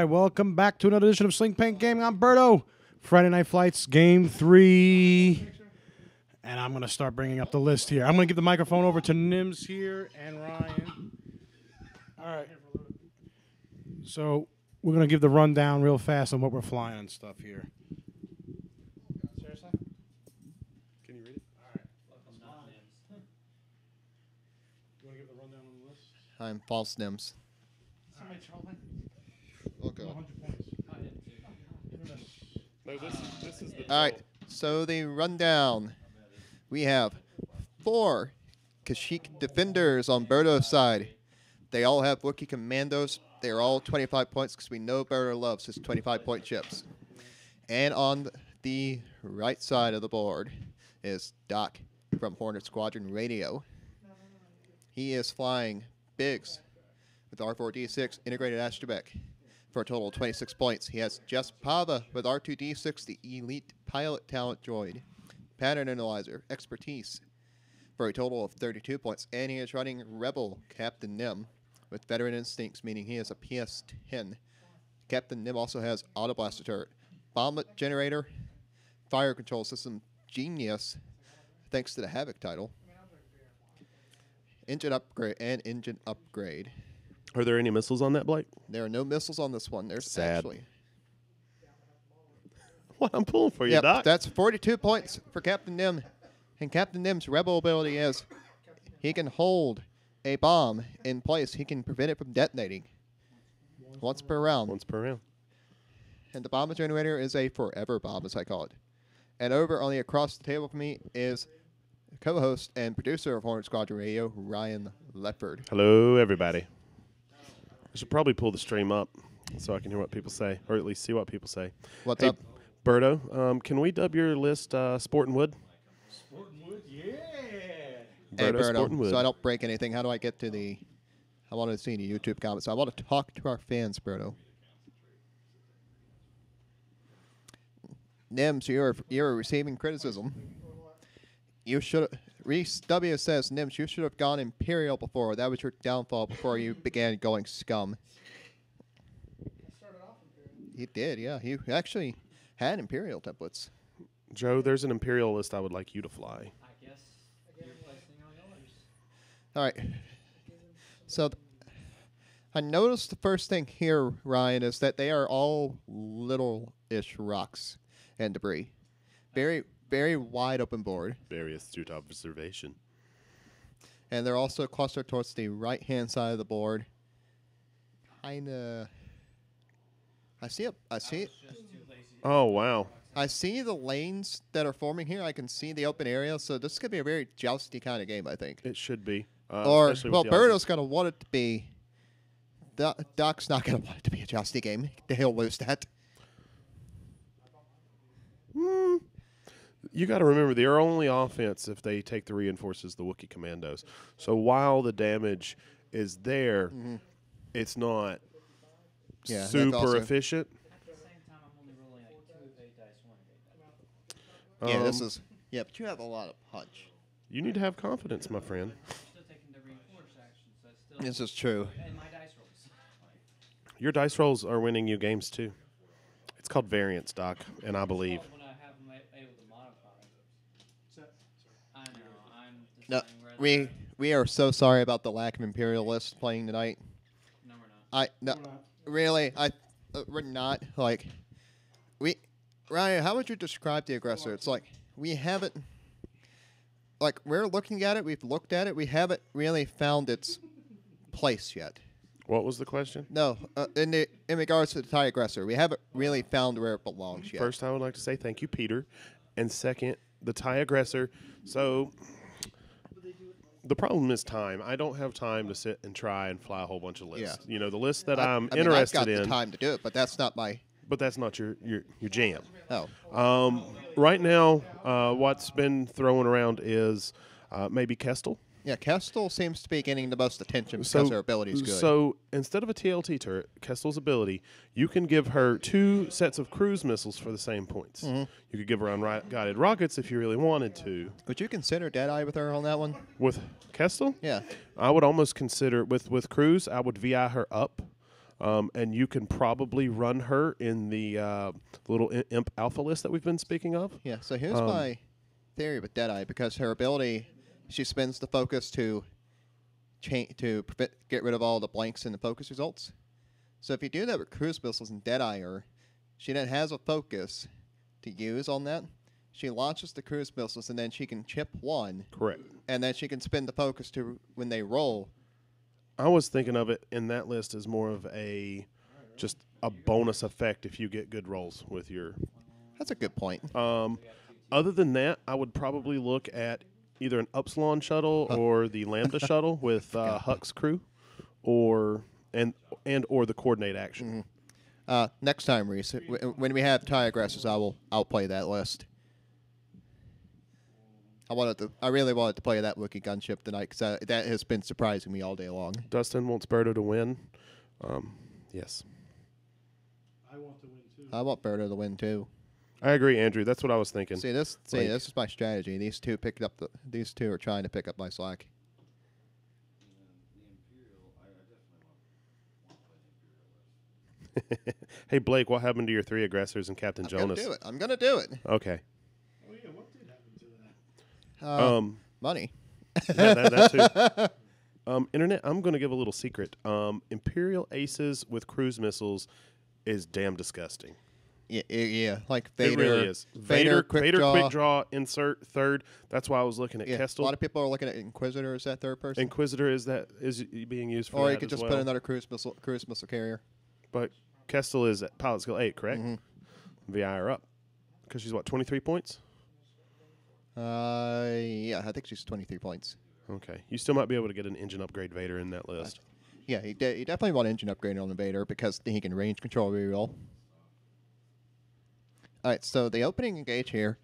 right, welcome back to another edition of Sling Paint Gaming. I'm Berto. Friday Night Flights, Game 3. And I'm going to start bringing up the list here. I'm going to give the microphone over to Nims here and Ryan. All right. So we're going to give the rundown real fast on what we're flying and stuff here. Seriously? Can you read it? All right. You want to give the rundown on the list? I'm false Nims. Somebody trolling? Okay. 100 points. No, this is the All right. So the rundown. We have 4 Kashyyyk Defenders on Berto's side. They all have Wookiee Commandos. They are all 25 points because we know Berto loves his 25-point chips. And on the right side of the board is Doc from Hornet Squadron Radio. He is flying Biggs with R4D6 integrated Astromech for a total of 26 points. He has Jess Pava with R2D6, the elite pilot talent droid, pattern analyzer, expertise for a total of 32 points. And he is running Rebel Captain Nim with veteran instincts, meaning he is a PS10. Captain Nim also has Autoblaster Turret, Bomblet Generator, fire control system genius, thanks to the Havoc title, engine upgrade. Are there any missiles on that, Blake? There are no missiles on this one. There's Sad. actually. What I'm pulling for you, Yep, Doc. that's 42 points for Captain Nim. And Captain Nim's rebel ability is he can hold a bomb in place. He can prevent it from detonating once per round. Once per round. And the Bomblet Generator is a forever bomb, as I call it. And over on the across the table from me is co-host and producer of Hornet Squadron Radio, Ryan Lefford. Hello, everybody. I should probably pull the stream up so I can hear what people say, or at least see what people say. What's Hey, up? Berto, can we dub your list Sport and Wood? Sport and Wood, yeah. Hey, Berto, Sport and Berto, Wood. so I don't break anything. How do I get to the... I want to see the YouTube comments. I want to talk to our fans, Berto. Nims, you're receiving criticism. You should... Reese W says, Nims, you should have gone Imperial before. That was your downfall before you began going Scum. He did, yeah. He actually had Imperial templates. Joe, there's an Imperial list I would like you to fly. I guess you're placing on yours. All right. So I noticed the first thing here, Ryan, is that they are all little-ish rocks and debris. Very, very wide open board. Very astute observation. And they're also clustered towards the right-hand side of the board. Kinda... I see Oh, wow. I see the lanes that are forming here. I can see the open area, so this is going to be a very jousty kind of game, I think. It should be. Or, especially well, with the Berto's going to want it to be. Doc's not going to want it to be a jousty game. He'll lose that. You got to remember, they're only offense if they take the reinforces, the Wookiee Commandos. So while the damage is there, it's not Yeah, that's super also- efficient. At the same time, I'm only rolling like 2 of 8 dice, 1 of 8 dice. Yeah, this is. Yeah, but you have a lot of punch. You need to have confidence, my friend. I'm still taking the reinforce action, so it's still. This is true. And my dice rolls. Your dice rolls are winning you games, too. It's called variance, Doc, and I believe. When I have them able to modify. I know. I'm No, deciding whether. we are so sorry about the lack of Imperialists playing tonight. No, we're not. We're not like Ryan, how would you describe the aggressor? It's like we haven't, like we're looking at it, we've looked at it, we haven't really found its place yet. What was the question? No, in regards to the TIE aggressor, we haven't really found where it belongs yet. First, I would like to say thank you, Peter. And second, the TIE aggressor. So the problem is time. I don't have time to sit and try and fly a whole bunch of lists. Yeah. You know, the list that I I'm mean, interested I've got in. the time to do it, but that's not my. But that's not your jam. Oh, Right now, what's been thrown around is maybe Kestel. yeah, Kestel seems to be getting the most attention because her ability is good. So instead of a TLT turret, Kestel's ability, you can give her 2 sets of cruise missiles for the same points. You could give her unguided rockets if you really wanted to. Would you consider Deadeye with her on that one? With Kestel, Yeah. I would almost consider with cruise, I would VI her up And you can probably run her in the little imp alpha list that we've been speaking of. Yeah, so here's my theory with Deadeye, because her ability, she spends the focus to get rid of all the blanks in the focus results. So if you do that with cruise missiles and Deadeye her, she then has a focus to use on that. She launches the cruise missiles, and then she can chip one. Correct. And then she can spin the focus to when they roll. I was thinking of it in that list as more of just a bonus effect if you get good rolls with your. That's a good point. Other than that, I would probably look at either an Upsilon shuttle or the Lambda shuttle with Huck's crew, or the coordinate action. Next time, Reese, when we have tie aggressors, I'll play that list. I really wanted to play that Wookiee gunship tonight, because that has been surprising me all day long. Dustin wants Berto to win. Yes. I want to win too. I want Berto to win too. I agree, Andrew. That's what I was thinking. This is my strategy. These two are trying to pick up my slack. Hey, Blake, what happened to your 3 aggressors and Captain Jonas? I'm gonna do it. Okay. Oh yeah, what did happen to that? Money. that too. Internet, I'm going to give a little secret. Imperial Aces with cruise missiles is damn disgusting. Yeah, like Vader. It really is. Vader, quick draw, insert, third. That's why I was looking at Kestel. A lot of people are looking at Inquisitor as that third person. Inquisitor is being used for or that you could as just well. put another cruise missile carrier. But Kestel is at pilot skill 8, correct? Mm-hmm. VI are up. Because she's, 23 points? Yeah, I think she's 23 points. Okay. You still might be able to get an engine upgrade Vader in that list. Yeah, you definitely want engine upgrade on the Vader, because he can range control reroll. All right, so the opening engage here,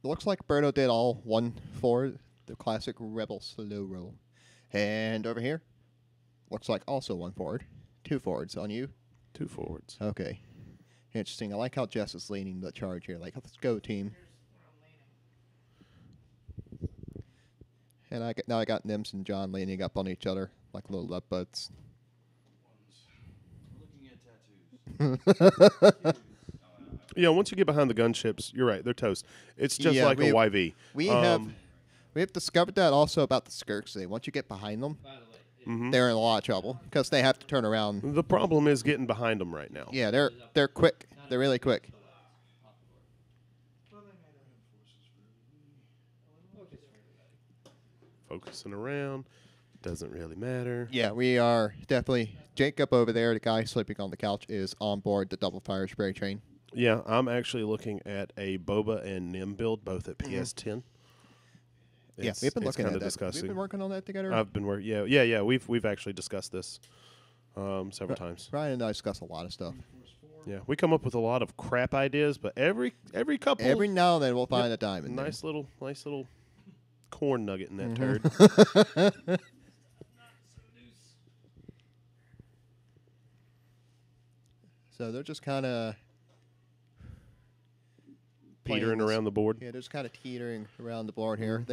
looks like Berto did all 1 forward, the classic Rebel slow roll. And over here, looks like also 1 forward, 2 forwards on you. 2 forwards. Okay, interesting. I like how Jess is leading the charge here. Like, let's go, team. And now I got Nims and John leaning up on each other like little love buds. Looking at tattoos. Yeah, once you get behind the gunships, you're right. They're toast. It's just like a YV. We have discovered that also about the Skirks. Once you get behind them, By the way, they're in a lot of trouble because they have to turn around. The problem is getting behind them right now. Yeah, they're quick. They're really quick. Focusing around. Doesn't really matter. Yeah, we are definitely. Jacob over there, the guy sleeping on the couch, is on board the double fire spray train. Yeah, I'm actually looking at a Boba and Nim build, both at PS10. Yeah, we've been looking at that. Disgusting. We've been working on that together. I've been working. Yeah. We've actually discussed this several times. Ryan and I discuss a lot of stuff. Yeah, we come up with a lot of crap ideas, but every couple, Every now and then we'll find a diamond. nice little corn nugget in that turd. So they're just kind of Petering around the board. Yeah, they're just kind of teetering around the board here. I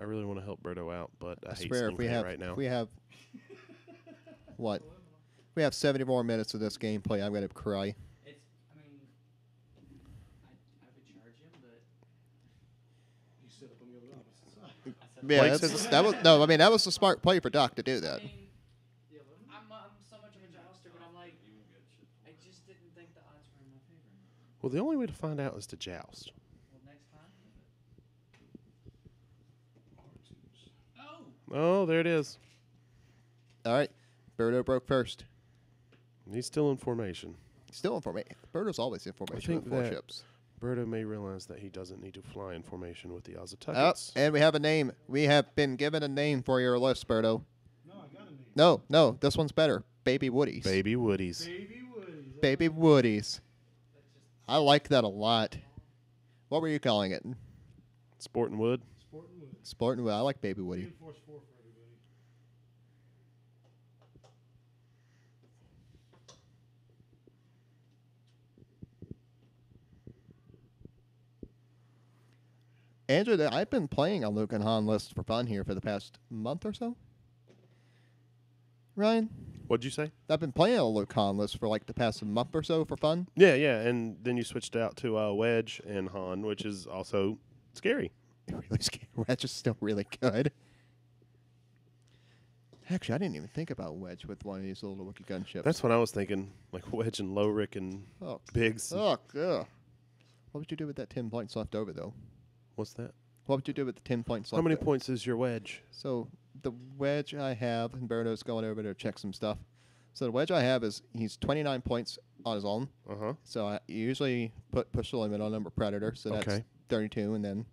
really want to help Berto out, but I hate swear, right now. we have what? We have 70 more minutes of this gameplay. I'm gonna cry. it's. I mean, I would charge him, but You sit up on the opposite side. I said Yeah, that was no. I mean, that was a smart play for Doc to do that. I mean, I'm so much of a jouster, but I'm like, I just didn't think the odds were in my favor. Well, the only way to find out is to joust. Well, next time. Oh, there it is. All right, Berto broke first. He's still in formation. Still in formation. Berto's always in formation with 4 that- ships. Berto may realize that he doesn't need to fly in formation with the Oh, Azatuckets. and we have a name. We have been given a name for your list, Berto. No, I got a name. No, this one's better. Baby Woodies. Baby Woodies. Baby Woodies. Baby Woodies. I like that a lot. What were you calling it? Sporting Wood. Sporting Wood. Sporting Wood. I like Baby Woody. Reinforce 4 for everybody. Andrew, I've been playing on Luke and Han lists for fun here for the past month or so. Ryan? What'd you say? I've been playing a Lucan list for like the past month or so for fun. Yeah, yeah, and then you switched out to Wedge and Han, which is also scary. Really scary. Wedge is still really good. Actually, I didn't even think about Wedge with one of these little Wookiee gunships. That's what I was thinking, like Wedge and Lowrick and oh, Biggs. oh, ugh. What would you do with that 10 points left over, though? What's that? What would you do with the 10 points left How many over? points is your Wedge? So the wedge I have, and Berto's going over to check some stuff. So the wedge I have is he's 29 points on his own. Uh-huh. So I usually push the limit on number Predator, so that's Okay. 32, and then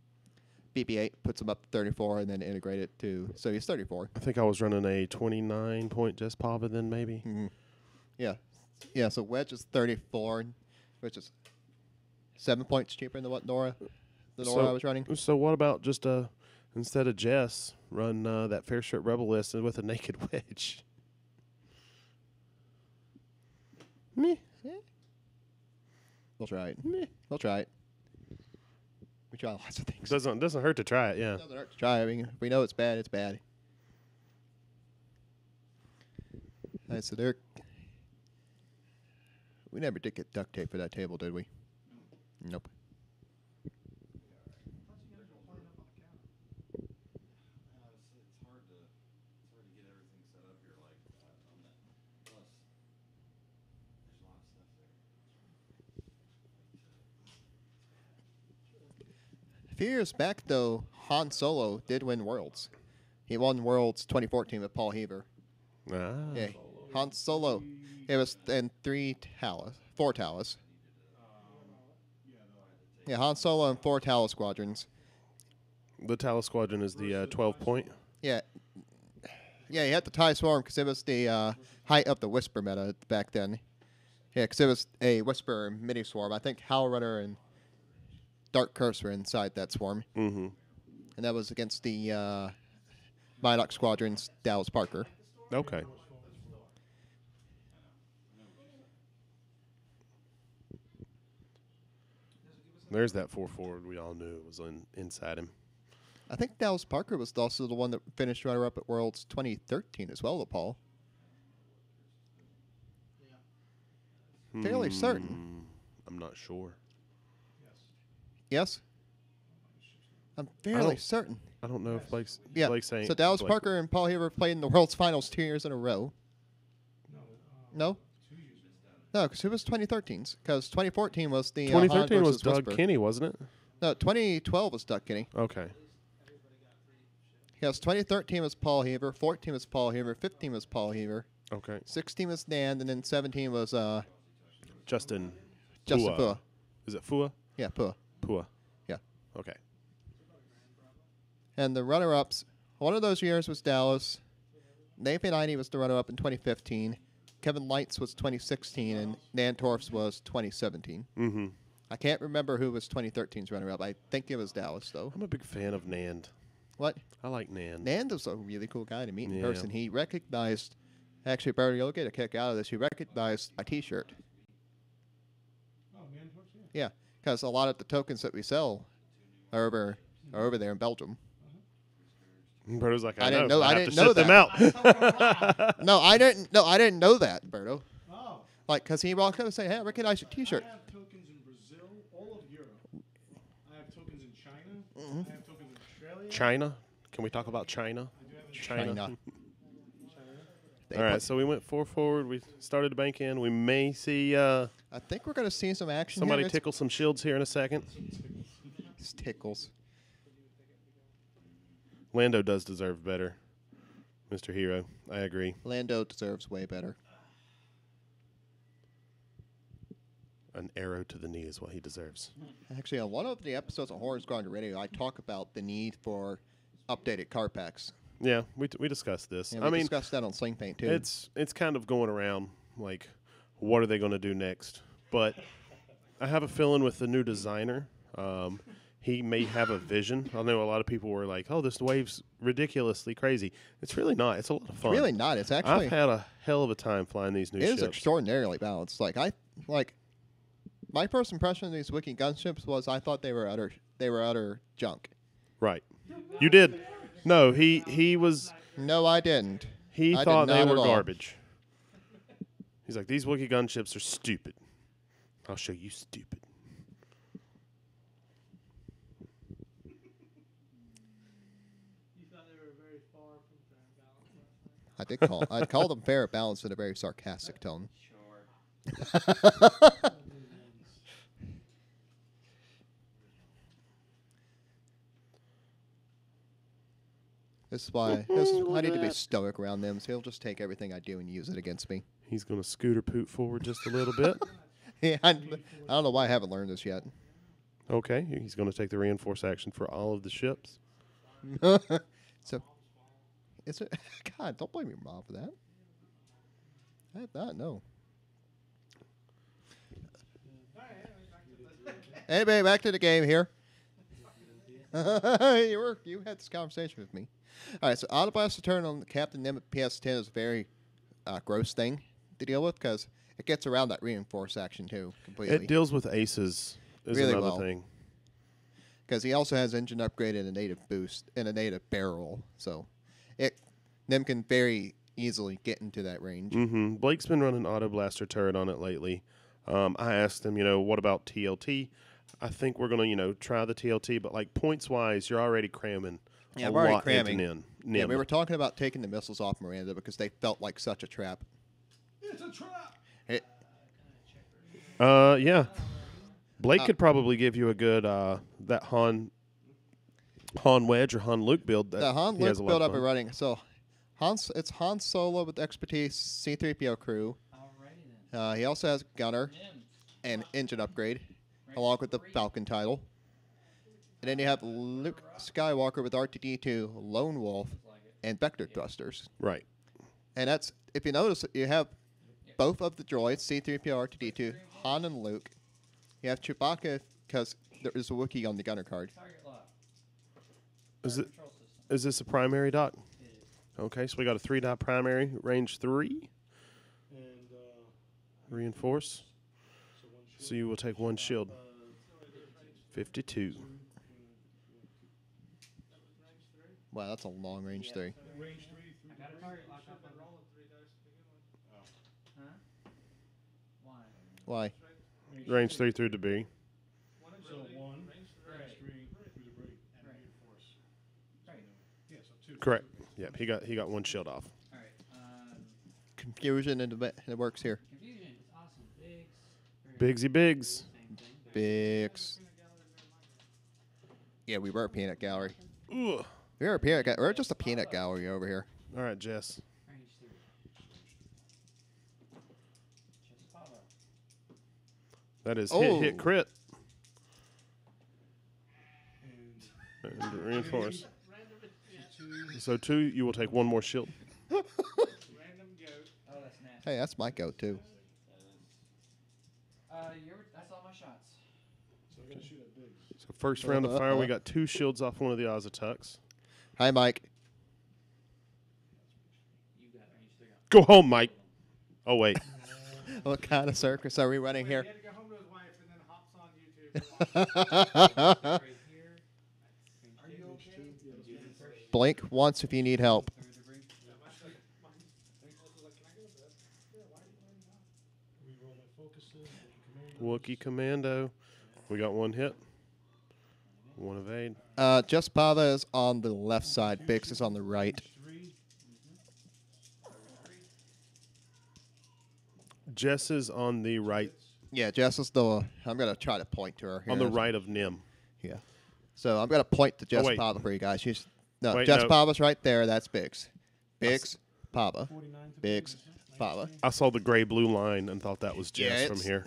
BB-8 puts him up to 34, and then integrate it to, so he's 34. I think I was running a 29-point Jess Pava then, maybe. Mm-hmm. Yeah. Yeah, so wedge is 34, which is 7 points cheaper than what Nora I was running. So what about just instead of Jess, run that Fair Shirt Rebel list with a naked Wedge? Meh. We'll try it. Meh. We'll try it. We try lots of things. Doesn't hurt to try it, yeah. Doesn't hurt to try. I mean, if we know it's bad, it's bad. All right, so there. We never did get duct tape for that table, did we? Nope. A few years back, though, Han Solo did win Worlds. He won Worlds 2014 with Paul Heaver. Ah. Yeah, Han Solo. It was in 4 Talos. Yeah, Han Solo and 4 Talos squadrons. The Talos Squadron is the 12-point. Yeah. Yeah, he had the TIE Swarm because it was the height of the Whisper meta back then. Yeah, because it was a Whisper mini swarm. I think Howl Runner and Dark Curse were inside that swarm. Mm-hmm. And that was against the Minox Squadron's Dallas Parker. Okay. There's that 4-forward we all knew was inside him. I think Dallas Parker was also the one that finished runner-up at Worlds 2013 as well, Paul. Fairly certain. I'm not sure. Yes? I'm fairly certain. I don't know if Blake's saying. So Dallas Blake- Parker and Paul Heaver played in the World's Finals 2 years in a row. No? No, because it was 2013's. Because 2014 was the 2013 Han was versus Doug Whisper. Kinney, wasn't it? No, 2012 was Doug Kinney. Okay. Yes, 2013 was Paul Heaver. 14 was Paul Heaver. 15 was Paul Heaver. Okay. 16 was Nand, and then 17 was Justin Justin Fua. Is it Fua? Yeah, Fua. Pua. Yeah. Okay. And the runner-ups, one of those years was Dallas. Navy 90 was the runner-up in 2015. Kevin Lights was 2016, and Nan Torfs was 2017. Mm-hmm. I can't remember who was 2013's runner-up. I think it was Dallas, though. I'm a big fan of Nand. What? I like Nand. Nand was a really cool guy to meet in Yeah. person. He recognized, actually, Barry, you'll get a kick out of this. He recognized my T-shirt. Yeah, because a lot of the tokens that we sell are over there in Belgium. Berto's like, I I didn't know. know- I have didn't to know ship them out. No, I didn't know that, Berto. Oh. Like, because he walked up and said, "Hey, I recognize your T-shirt." I have tokens in Brazil, all of Europe. I have tokens in China. I have tokens in Australia. China? Can we talk about China? China. They All right, put- so we went 4-forward. We started to bank in. We may see I think we're going to see some action somebody here. tickle some shields here in a second. It's tickles. Lando does deserve better, Mr. Hero. I agree. Lando deserves way better. An arrow to the knee is what he deserves. Actually, on one of the episodes of Horror's Gone to Radio, I talk about the need for updated card packs. Yeah, we discussed this. And I we mean, discussed that on Sling Paint, too. it's kind of going around, like, what are they going to do next? But I have a feeling with the new designer, he may have a vision. I know a lot of people were like, oh, this wave's ridiculously crazy. It's really not. It's a lot of fun. Really not. It's actually... I've had a hell of a time flying these new It is ships. extraordinarily balanced. My first impression of these Wookiee gunships was I thought they were utter junk. Right. You did. No, he was... No, I didn't. He I did thought they not were at all. garbage. He's like, these Wookiee gunships are stupid. I'll show you stupid. I did call. I called them fair balance in a very sarcastic tone. This is why I need to be stoic around them. So he'll just take everything I do and use it against me. He's going to scooter poot forward just a little bit. Yeah, I don't know why I haven't learned this yet. Okay, he's going to take the reinforce action for all of the ships. So, is it? God, don't blame your mom for that. I have not. No. Anyway, back to the game here. You had this conversation with me. All right, so Autoblaster Turret on the Captain Nim at PS10 is a very gross thing to deal with because it gets around that reinforce action too completely. It deals with aces is Really another well. thing. Because he also has engine upgrade and a native boost and a native barrel, so Nim can very easily get into that range. Mm-hmm. Blake's been running Autoblaster Turret on it lately. I asked him, what about TLT? I think we're going to, try the TLT, but like points-wise, you're already cramming Yeah, a I'm already lot cramming. into Nim. Yeah, we were talking about taking the missiles off Miranda because they felt like such a trap. It's a trap. It, Yeah. Blake could probably give you a good that Han Wedge or Han Luke build. the Han he has Luke a lot build of up and fun. running. So it's Han Solo with expertise, C-3PO crew. Alrighty then. He also has gunner and engine upgrade, along with the Falcon title. And then you have Luke Skywalker with R2-D2, Lone Wolf, and Vector thrusters. Right. And that's, if you notice, you have both of the droids, C-3PO, R2-D2, Han and Luke. You have Chewbacca because there is a Wookiee on the gunner card. Target lock. Is it? Control system. Is this a primary dock? Okay, so we got a 3-dot primary, range 3, And reinforce. So you will take 1 shield. 52. Wow, that's a long range 3. range 3 I got a target lock up on roll. Huh? Why? Why? Range 3 through debris. So 1, range 3 through debris, and reinforce. Right. Yeah, so 2. Correct. Yep, he got 1 shield off. Alright. Confusion and it works here. Confusion. It's awesome. Bigs. Bigsy Bigs. Same thing. Bix. Yeah, we were a peanut gallery. Ugh. We're just a peanut gallery over here. All right, Jess. Range 3. Just Pava. That is Oh. hit crit. And reinforce. So 2, you will take 1 more shield. Oh, that's nasty. Hey, that's my go-to. That's all my shots. So we're going to shoot at bigs. So first round of fire, we got 2 shields off one of the Ozatucks. Hi, Mike. You got range 3 on. Go home, Mike. Oh, wait. What kind of circus are we running here? He had to go home to his wife and then hops on YouTube. Right here. Are you okay? Blink once if you need help. Third debris. Wookiee Commando. We got 1 hit. 1 evade. Just Pava is on the left side. Bix is on the right. Jess is on the right. Yeah, Jess is the... I'm going to try to point to her here. On the right of Nim. Yeah. So I'm going to point to Jess wait. Pava for you guys. Jess Wait, Pava's right there. That's Bix. Bix, Pava. Bix, Pava. I saw the gray-blue line and thought that was Jess Yeah, from it's- here.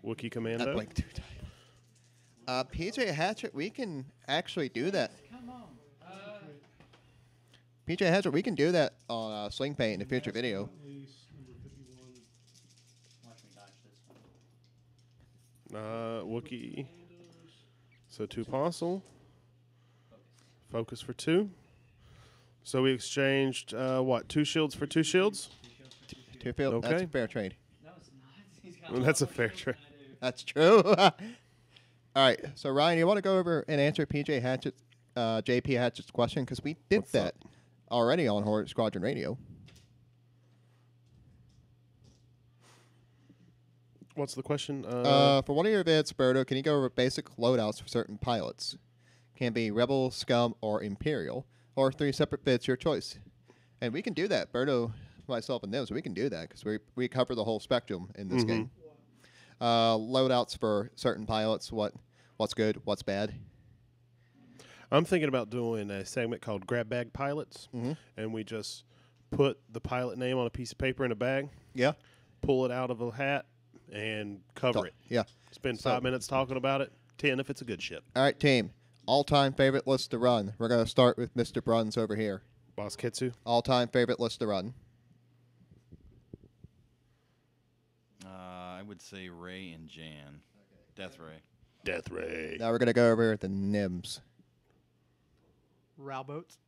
Wookiee I Commando. blinked 2 times. PJ Hatchet, we can actually do that. Come on. PJ Hatchet, we can do that on Sling Paint in a future video. Watch me dodge this one. Wookiee. So 2 Apostle. Focus for 2. So we exchanged, 2 shields for 2 shields? Two field. That's Okay. a fair trade. No, it's not. He's got Well, that's a fair trade. That's true. All right. So Ryan, you want to go over and answer PJ Hatchet, JP Hatchet's question because we did What's that already on Horde Squadron Radio. What's the question? For one of your bids, Berto, can you go over basic loadouts for certain pilots? Can be Rebel, Scum, or Imperial, or 3 separate bids, your choice. And we can do that. Berto, myself, and Nims, we can do that because we cover the whole spectrum in this game. Loadouts for certain pilots, what's good, what's bad. I'm thinking about doing a segment called Grab Bag Pilots, and we just put the pilot name on a piece of paper in a bag, Yeah. pull it out of a hat, and cover it. Yeah. Spend 5 minutes talking about it, 10 if it's a good ship. All right, team. All-time favorite list to run. We're going to start with Mr. Bruns over here. Boss Kitsu? All-time favorite list to run. I would say Ray and Jan. Death Ray. Death Ray. Now we're going to go over the Nims. Rowboats.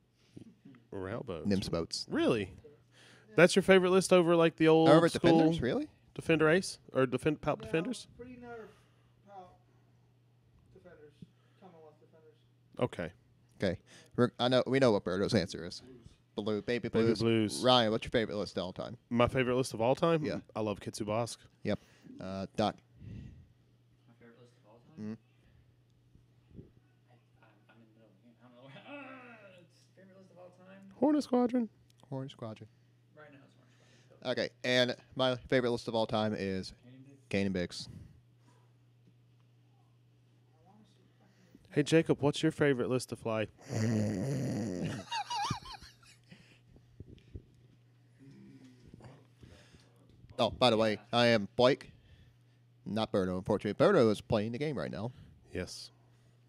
Rowboats. Nims boats. Really? That's your favorite list over like the old Over school Defenders, really? Defender Ace? Or Palp Defenders? Pre-nerf defenders. Commonwealth defenders. Okay. Okay. We know what Berto's answer is. Blue, baby Baby blues. Blues. Ryan, what's your favorite list of all time? My favorite list of all time? Yeah. I love Kitsu Bosk. Yep. Doc. My favorite list of all time? I'm in the middle of the game. I don't know. It's favorite list of all time? Hornet Squadron. Orange Squadron. Right now it's Orange Squadron. Okay, and my favorite list of all time is Kane and Biggs. Hey, Jacob, what's your favorite list to fly? Oh, by the way, I am Blake, not Berto, unfortunately. Berto is playing the game right now. Yes.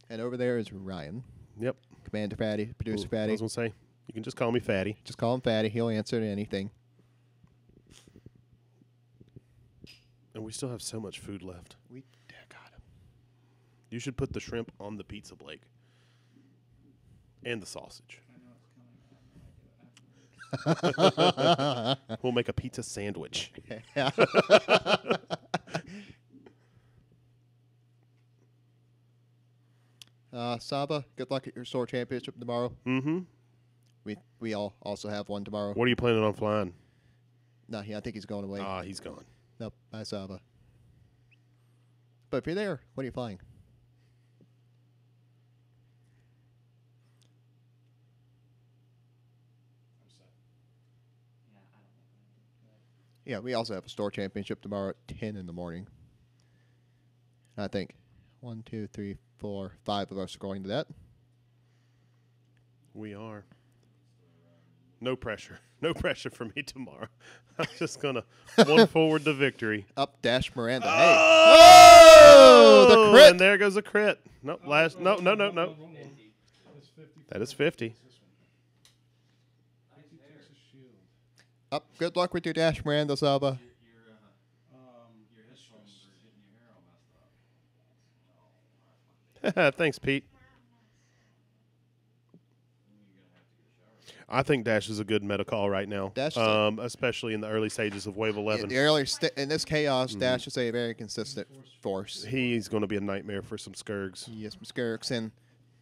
And over there is Ryan. Yep. Commander Fatty, Producer Ooh, I Fatty. was going to say, you can just call me Fatty. Just call him Fatty. He'll answer to anything. And we still have so much food left. We got him. You should put the shrimp on the pizza, Blake. And the sausage. We'll make a pizza sandwich. Saba, good luck at your store championship tomorrow. Mm-hmm. We all also have one tomorrow. What are you planning on flying? No, yeah, I think he's going away. Ah, he's gone. Nope, bye Saba. But if you're there, what are you flying? Yeah, I don't know what I did. Yeah, we also have a store championship tomorrow at 10 in the morning. I think 1, 2, 3, 4, 5 of us are going to that. We are. No pressure. No pressure for me tomorrow. I'm just going to one forward to victory. Up dash Miranda. Oh! Hey. The crit. And there goes a crit. Nope. No. That is 50. Up. Good luck with your dash Miranda, Saba. Thanks, Pete. I think Dash is a good meta call right now, Dash is especially in the early stages of Wave 11. The early in this chaos, Dash is a very consistent force. He's going to be a nightmare for some Skirgs. Yes, Skirks. And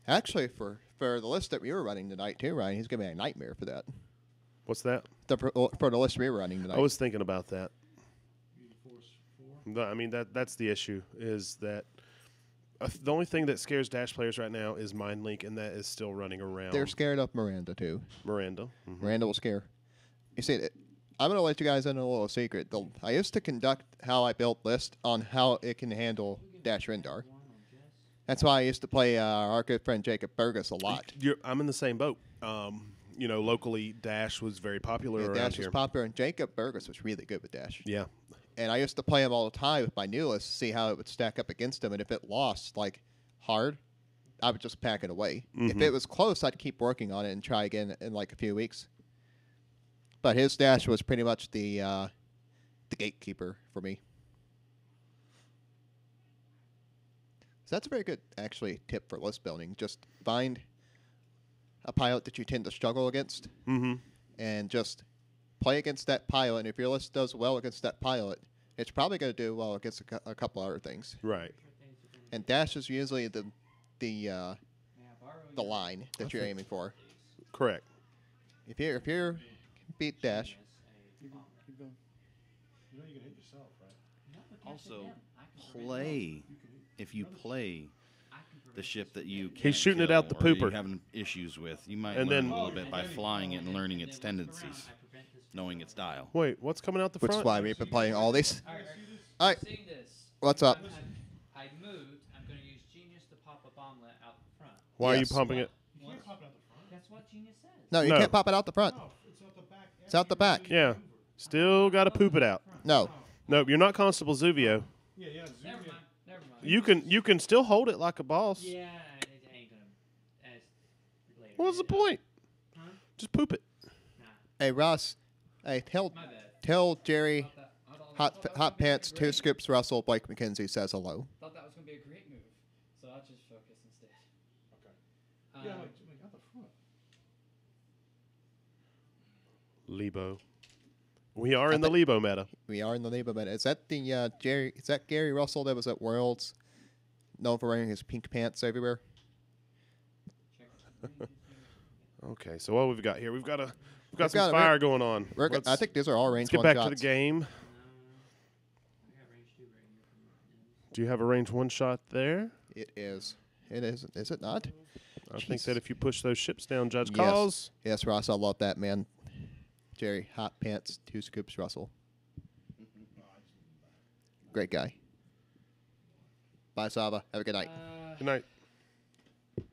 actually, for the list that we were running tonight, too, Ryan, he's going to be a nightmare for that. What's that? For the list we were running tonight. I was thinking about that. I mean, that's the issue, is that the only thing that scares Dash players right now is Mind Link, and that is still running around. They're scared of Miranda, too. Miranda. Mm-hmm. Miranda will scare. You see, I'm going to let you guys in a little secret. I used to conduct how I built list on how it can handle Dash Rendar. That's why I used to play our good friend Jacob Burgess a lot. I'm in the same boat. Locally, Dash was very popular around Dash here. was popular, and Jacob Burgess was really good with Dash. Yeah. And I used to play him all the time with my new list to see how it would stack up against him. And if it lost, like, hard, I would just pack it away. Mm-hmm. If it was close, I'd keep working on it and try again in, like, a few weeks. But his Dash was pretty much the gatekeeper for me. So that's a very good, actually, tip for list building. Just find a pilot that you tend to struggle against and just play against that pilot. And if your list does well against that pilot, it's probably going to do well against a couple other things. Right. And Dash is usually the line that you're aiming for. Correct. If you're beat dash. You know you can hit yourself, right? Also, play. If you play the ship that you He's can't shooting it kill out the or you're pooper. having issues with, you might And learn then- a little bit by flying it and learning its tendencies, knowing its dial. Wait, what's coming out the Which is front? why we've been playing all these. All right. All right, Seeing this. what's up? I moved. I'm going to use Genius to pop a bomblet out the front. Why are you Yes. pumping it? You can't pop it out the front. That's what Genius says. No, you No. can't pop it out the front. No, it's out the back. It's out the back. Yeah. Still got to poop it out. No. Nope, you're not Constable Zuvio. Yeah, yeah. Zoom Never in. mind. Never mind. You can still hold it like a boss. Yeah, it ain't going to. Later. What's the point? Huh? Just poop it. Nah, Hey, Ross. Hey, my bad. tell Jerry Thought that- I thought Hot that was Hot gonna be Pants, great. 2 Scoops, Russell, Blake McKenzie says hello. Thought that was going to be a great move. So I'll just focus instead. Okay. Yeah, like out the front. Lebo. We are in the Lebo meta. We are in the labor minute. Is that the Jerry? Is that Gary Russell that was at Worlds, known for wearing his pink pants everywhere? Okay, so what we've got here? We've got We've some got a- fire going on. I think these are all range let's get one back shots. to the game. I got range 2 right here from Nims. Do you have a range 1 shot there? It is. It is. Is it not? I think that if you push those ships down, Judge Yes. calls. Yes, Ross. I love that man. Jerry Hot Pants, 2 Scoops, Russell. Great guy. Bye, Saba. Have a good night. Good night. You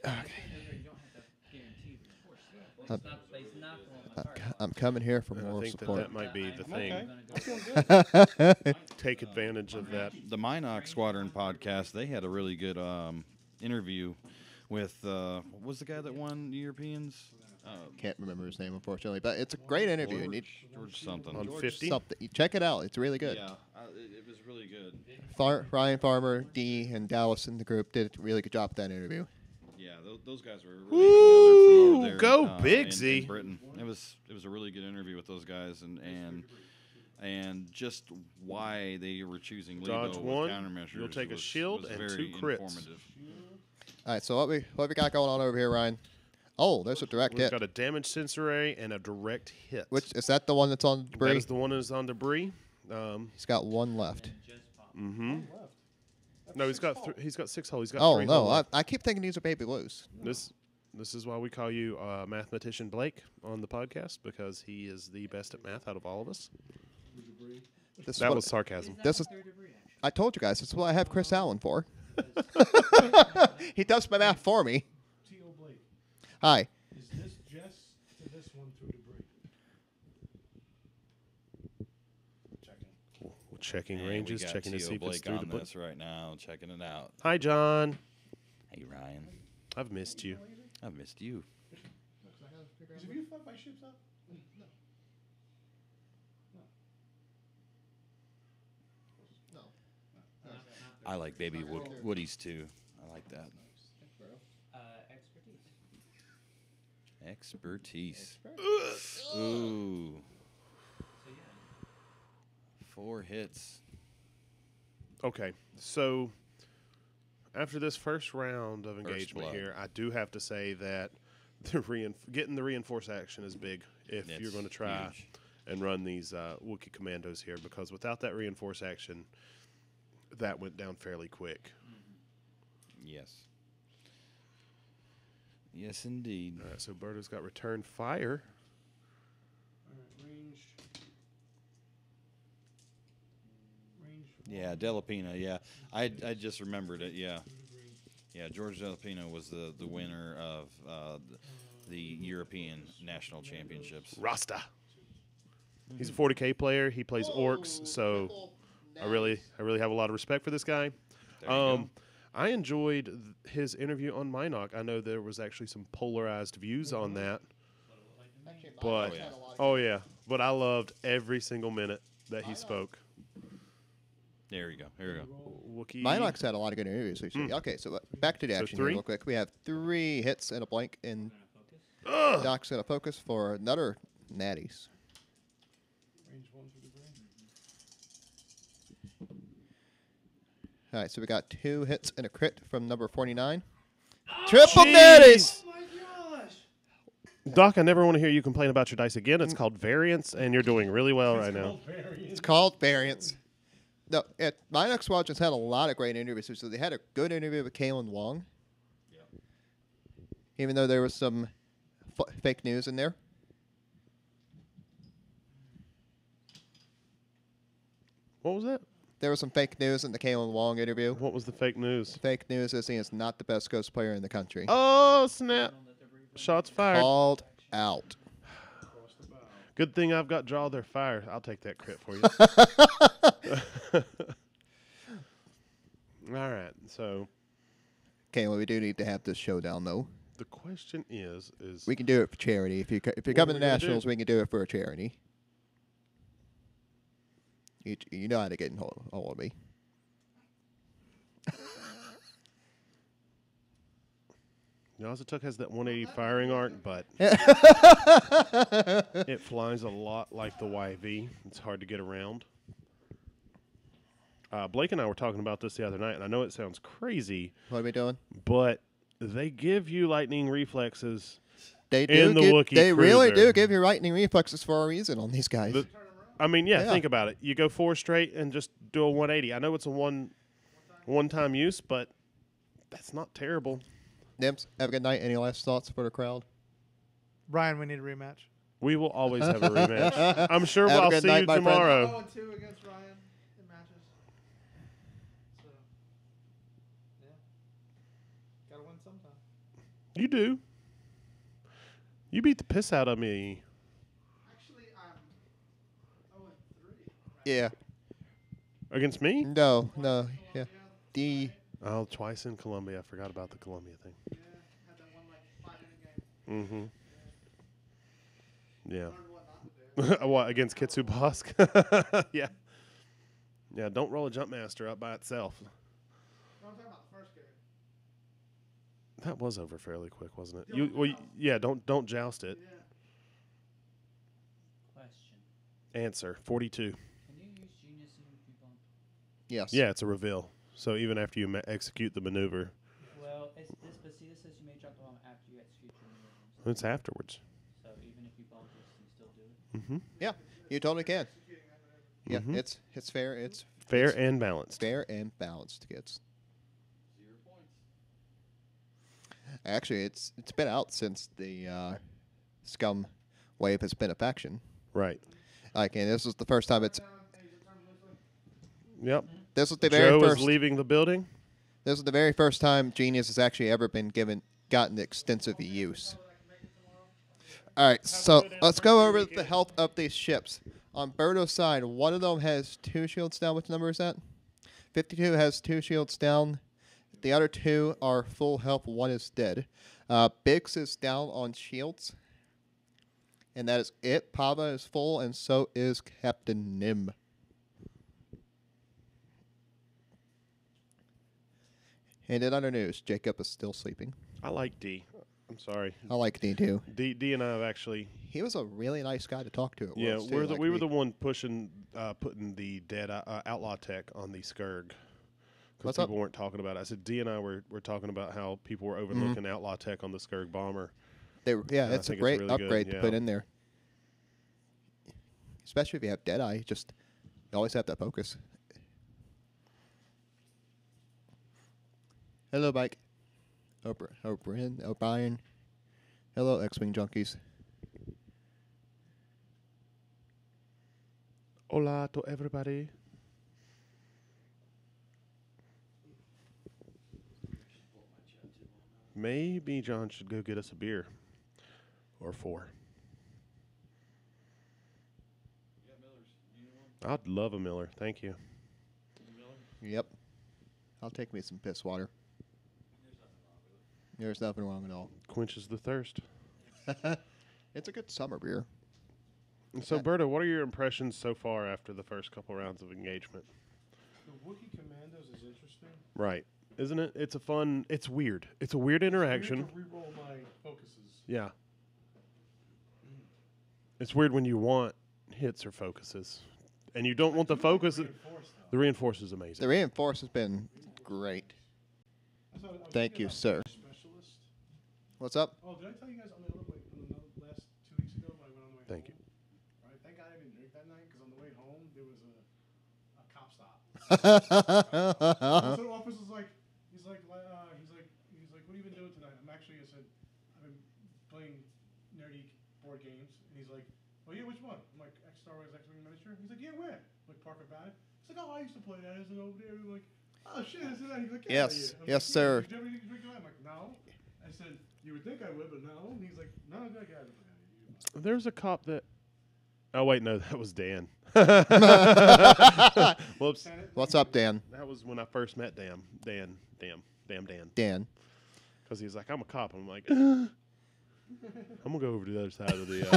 don't have to guarantee reinforcement. It's not going to fire. I'm coming here for I more think that support. might be the Okay. thing. Take advantage of that. The Minox Squadron podcast, they had a really good interview with, what was the guy that won Europeans? Can't remember his name, unfortunately, but it's a great interview. You need George something. On 50? something. You check it out. It's really good. Yeah, it was really good. Ryan Farmer, D, and Dallas in the group did a really good job with that interview. Yeah, those guys were really together from over there. Go in Bigsy. Britain. It was a really good interview with those guys, and just why they were choosing Dodge Lebo one, with countermeasures. you'll take a was shield and very 2 crits. informative. All right, so what we got going on over here, Ryan? Oh, there's a direct We've hit. got a damage sensor array and a direct hit. Which is that the one that's on That debris? is the one that is on debris. He's got one left. Mm-hmm. No, he's got 6 hull. He's got Oh 3 no, hull left. I keep thinking these are baby blues. This is why we call you Mathematician Blake on the podcast, because he is the best at math out of all of us. This is That what- was sarcasm. This is. I told you guys. This is what I have Chris Allen for. He does my math for me. T.O. Blake. Hi. Is this Jess to this one through debris? Checking. We're checking And ranges, we got checking to T.O. see if it's Blake through on debris. this right now, checking it out. Hi, John. Hey, Ryan. I've missed you. I've missed you. Have you fucked my ships up? No. I like baby Woodies too. I like that. Expertise. Expertise. Ooh. 4 hits. Okay, so after this first round of engagement blood. here, I do have to say that getting the reinforced action is big if you're It's going to try huge. and run these Wookiee Commandos here, because without that reinforced action, that went down fairly quick. Yes. Yes, indeed. All right, so Berto's got return fire. Range. Yeah, Delapina. Yeah, I just remembered it. Yeah, yeah. George Delapina was the winner of the European National Championships. Rasta. He's a 40K player. He plays orcs, so I really have a lot of respect for this guy. There you go. I enjoyed his interview on Minoc. I know there was actually some polarized views on that, but but I loved every single minute that he spoke. There you go. Here we go. Wookiee. Minox had a lot of good interviews recently. Okay, so back to the So action here 3? real quick. We have 3 hits and a blank, and Ugh! Doc's going to focus for another natties. Range 1 through debris. All right, so we got 2 hits and a crit from number 49. Triple natties! Oh my gosh! Doc, I never want to hear you complain about your dice again. It's called variance, and you're doing really well right now. It's called variance. No, Minox Squadrons had a lot of great interviews. So they had a good interview with Kalen Wong. Even though there was some fake news in there. What was that? There was some fake news in the Kalen Wong interview. What was the fake news? Fake news is he is not the best ghost player in the country. Oh, snap. Shots fired. Called out. Good thing I've got draw their fire. I'll take that crit for you. All right, so Okay, well, we do need to have this showdown, though. the question is We can do it for charity. If you're What coming are to we gonna nationals, do? we can do it for a charity. You know how to get in hold of me. Yazatuk has that 180 firing arc, but it flies a lot like the YV. It's hard to get around. Blake and I were talking about this the other night, and I know it sounds crazy, What are we doing? but they give you lightning reflexes. They In do. the Wookiee They really Cruiser. do give you lightning reflexes for a reason on these guys. I mean, yeah, Yeah. think about it. You go 4 straight and just do a 180. I know it's a one-time use, but that's not terrible. Nims, have a good night. Any last thoughts for the crowd? Ryan, we need a rematch. We will always have a rematch. I'm sure Have a I'll good see night, you my friend. tomorrow. 2 against Ryan in matches. So, yeah. Gotta win sometime. You do. You beat the piss out of me. Actually, I'm 0-3. Yeah. Against me? No. Yeah. D. Oh, twice in Colombia. I forgot about the Colombia thing. Yeah, had that one 5-inning game. Mm-hmm. Yeah. Learned what not to do. What, against Kitsubosk? Yeah. Yeah, don't roll a jump master up by itself. No, I'm talking about the first game. That was over fairly quick, wasn't it? Yeah, don't joust it. Yeah. Question. Answer 42. Can you use Genius in Coupon? Yes. Yeah, it's a reveal. So even after you execute the maneuver, Well, it's this, but see, this says you may drop the bomb after you execute your maneuver. it's afterwards. So even if you bump this, you still do it. Mm-hmm. Yeah. You totally can. Yeah. Mhm. It's fair. It's Fair and balanced. fair and balanced, kids. Actually, it's been out since the Scum wave has been a faction. Right. Like, and this is the first time it's. Yep. This was the very Joe first. is leaving the building. This is the very first time Genius has actually ever been gotten extensive use. All right, so let's go over the health of these ships. On Berto's side, one of them has 2 shields down. Which number is that? 52 has 2 shields down. The other 2 are full health. 1 is dead. Biggs is down on shields. And that is it. Pava is full, and so is Captain Nim. And in other news, Jacob is still sleeping. I like D. I'm sorry. I like D too. D and I have actually. He was a really nice guy to talk to at Yeah, Worlds, too. we were the one putting the dead outlaw tech on the Skurg. Because What's up? people weren't talking about it. I said D and I were talking about how people were overlooking outlaw tech on the Skurg bomber. Yeah, I it's a think it's great really good, upgrade to yeah. put in there. Especially if you have Deadeye, you always have that focus. Hello, Mike. O'Brien. Hello, X-Wing Junkies. Hola to everybody. Maybe John should go get us a beer. Or 4. I'd love a Miller. Thank you. Yep. I'll take me some piss water. There's nothing wrong at all. Quenches the thirst. It's a good summer beer. So, Berto, what are your impressions so far after the first couple rounds of engagement? The Wookiee Commandos is interesting. Right. Isn't it? It's a fun, it's weird. It's a weird interaction. I have to reroll my focuses. Yeah. It's weird when you want hits or focuses. And you don't want the focus. The reinforce is amazing. The reinforce has been great. Thank you, sir. Specialist. What's up? Oh, did I tell you guys on the that night because on the way home there was a cop stop. So the officer's like, he's like, what have you been doing tonight? I said, I've been playing nerdy board games. And he's like, oh yeah, which one? I'm like, Star Wars X-Wing Miniature. He's like, yeah, where? I'm like, Parker Bad. He's like, oh, I used to play that. Isn't it over there? I'm like, oh shit, isn't that? He's like, yeah. Yes, yes, sir. Did you ever drink that? I'm like, no. I said, you would think I would, but no. And he's like, no, I got it. There's a cop that. Oh wait, no, that was Dan. Whoops. What's up, Dan? That was when I first met Dan. Dan. Dan. Because he's like, I'm a cop. I'm like, I'm gonna go over to the other side of the.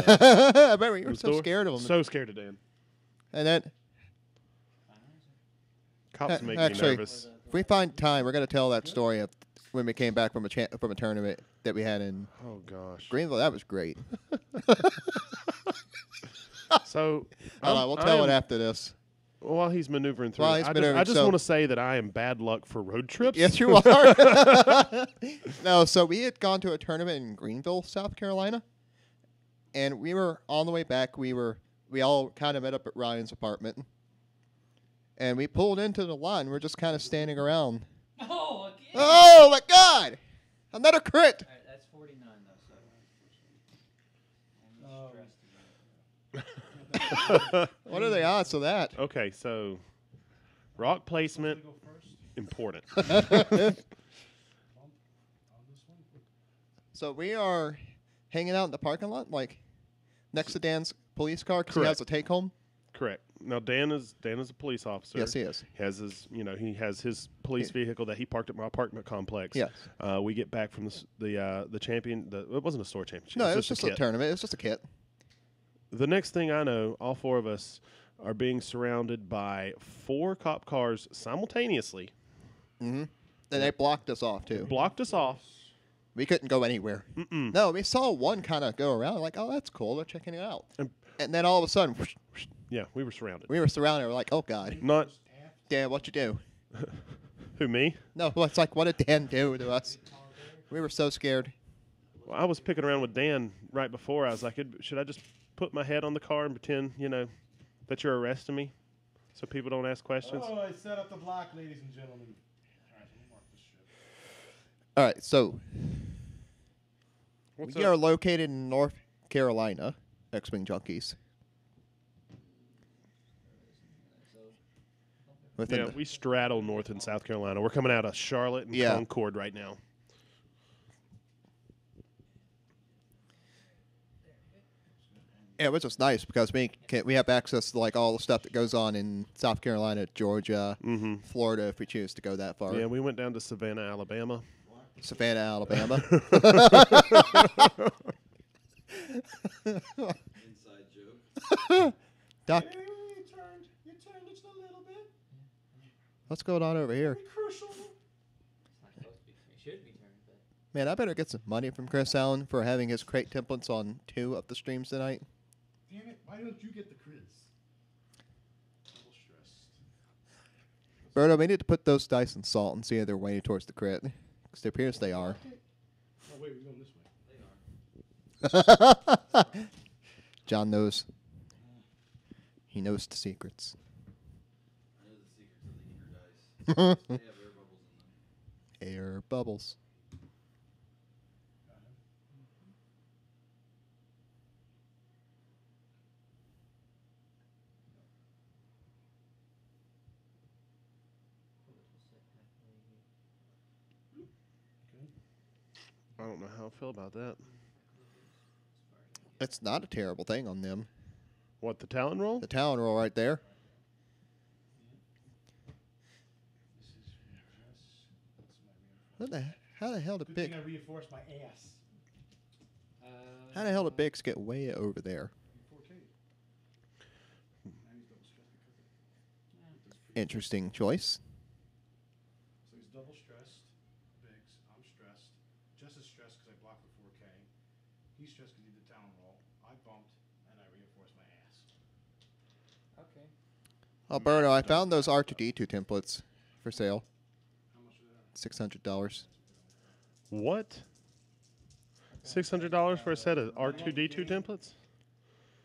I remember you were the so store. scared of him. So scared of Dan. And then, Cops make me actually, nervous. if we find time, we're gonna tell that story of when we came back from a tournament that we had in Oh gosh. Greenville. That was great. So We'll tell it after this. while he's maneuvering through, While it, he's I maneuvering, just so- want to say that I am bad luck for road trips. Yes, you are. No, so we had gone to a tournament in Greenville, South Carolina, and we were on the way back. We all kind of met up at Ryan's apartment, and we pulled into the line. We're just kind of standing around. Oh, again. Oh my God! Another crit. All right, that's 49 though. So. What are the odds of that? Okay, so rock placement important. So we are hanging out in the parking lot, like next to Dan's police car, because he has a take home. Correct. Now Dan is a police officer. Yes, he is. He has his police vehicle that he parked at my apartment complex. Yes. We get back from the champion. It wasn't a store championship. No, it was just just a tournament. It was just a kit. The next thing I know, all four of us are being surrounded by 4 cop cars simultaneously. Mm-hmm. And they blocked us off too. Blocked us off. We couldn't go anywhere. Mm-mm. No, we saw one kind of go around, like, oh, that's cool. They're checking it out. And then all of a sudden, whoosh, whoosh, Yeah, we were surrounded. we were surrounded. We're like, oh God, Not Dan, what'd you do? who, me? No, it's like, what did Dan do to us? We were so scared. Well, I was picking around with Dan right before. I was like, should I just put my head on the car and pretend, that you're arresting me so people don't ask questions? Oh, I set up the block, ladies and gentlemen. All right, let me mark this shit. All right, so What's we up? are located in North Carolina, X-Wing Junkies. Within Yeah, the- we straddle North and South Carolina. We're coming out of Charlotte and Yeah. Concord right now. Yeah, which is nice because we have access to like all the stuff that goes on in South Carolina, Georgia, Florida, if we choose to go that far. Yeah, we went down to Savannah, Alabama. Savannah, Alabama. Inside joke. Doc, You turned just a little bit. what's going on over here? Crucial. It's not supposed to be. It should be turned, but Man, I better get some money from Chris Allen for having his crate templates on 2 of the streams tonight. Damn it, why don't you get the crits? Double stressed. Berto, we need to put those dice in salt and see if they're weighted towards the crit. Because it appears they are. Oh, wait, we're going this way. they are. John knows. He knows the secrets. I know the secrets of the eater dice. They have air bubbles in them. Air bubbles. I don't know how I feel about that. It's not a terrible thing on them. What, the Talon roll? The Talon roll right there. How the hell did Good Big? thing I reinforced my ass. How the hell did Biggs get way over there? 4K. Interesting choice. So he's double stressed. Biggs, I'm stressed. Jess is stressed because I blocked the 4K. He's stressed because he did Talon roll. I bumped and I reinforced my ass. Okay. Alberto, I found those R2D2 templates for sale. How much is that? $600. What? $600 for a set of R2D2 templates?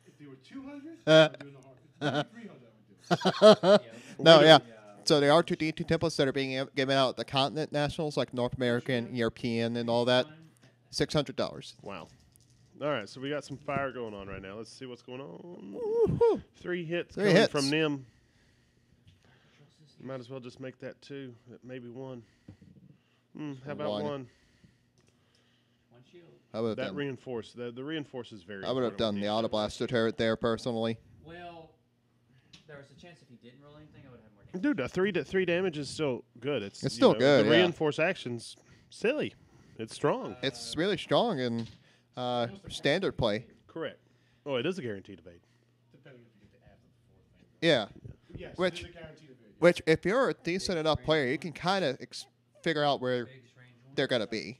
If they were 200, I would do it in a heartbeat. 300, I would do it. No, yeah. So the R2D2 templates that are being given out at the continent nationals, like North American, European, and all that, $600. Wow. All right, so we got some fire going on right now. Let's see what's going on. Woo-hoo. 3 hits Three coming hits. from Nim. Might as well just make that 2, maybe 1. How about One. 1? One shield. I would That have done, reinforce, the reinforce is very I would have done important the with these Autoblaster turret there personally. Well, there was a chance if he didn't roll anything, I would have more damage. Dude, a 3 damage is still good. It's still good, The yeah. reinforce action's silly. It's strong. It's really strong in standard play. Correct. Oh, it is a guaranteed evade. Depending if you get the after the 4th thing. Yeah. Yes, Which- it is a guaranteed evade. Yes. Which, if you're a decent enough player, you can kind of figure out where Biggest range one. they're going to be.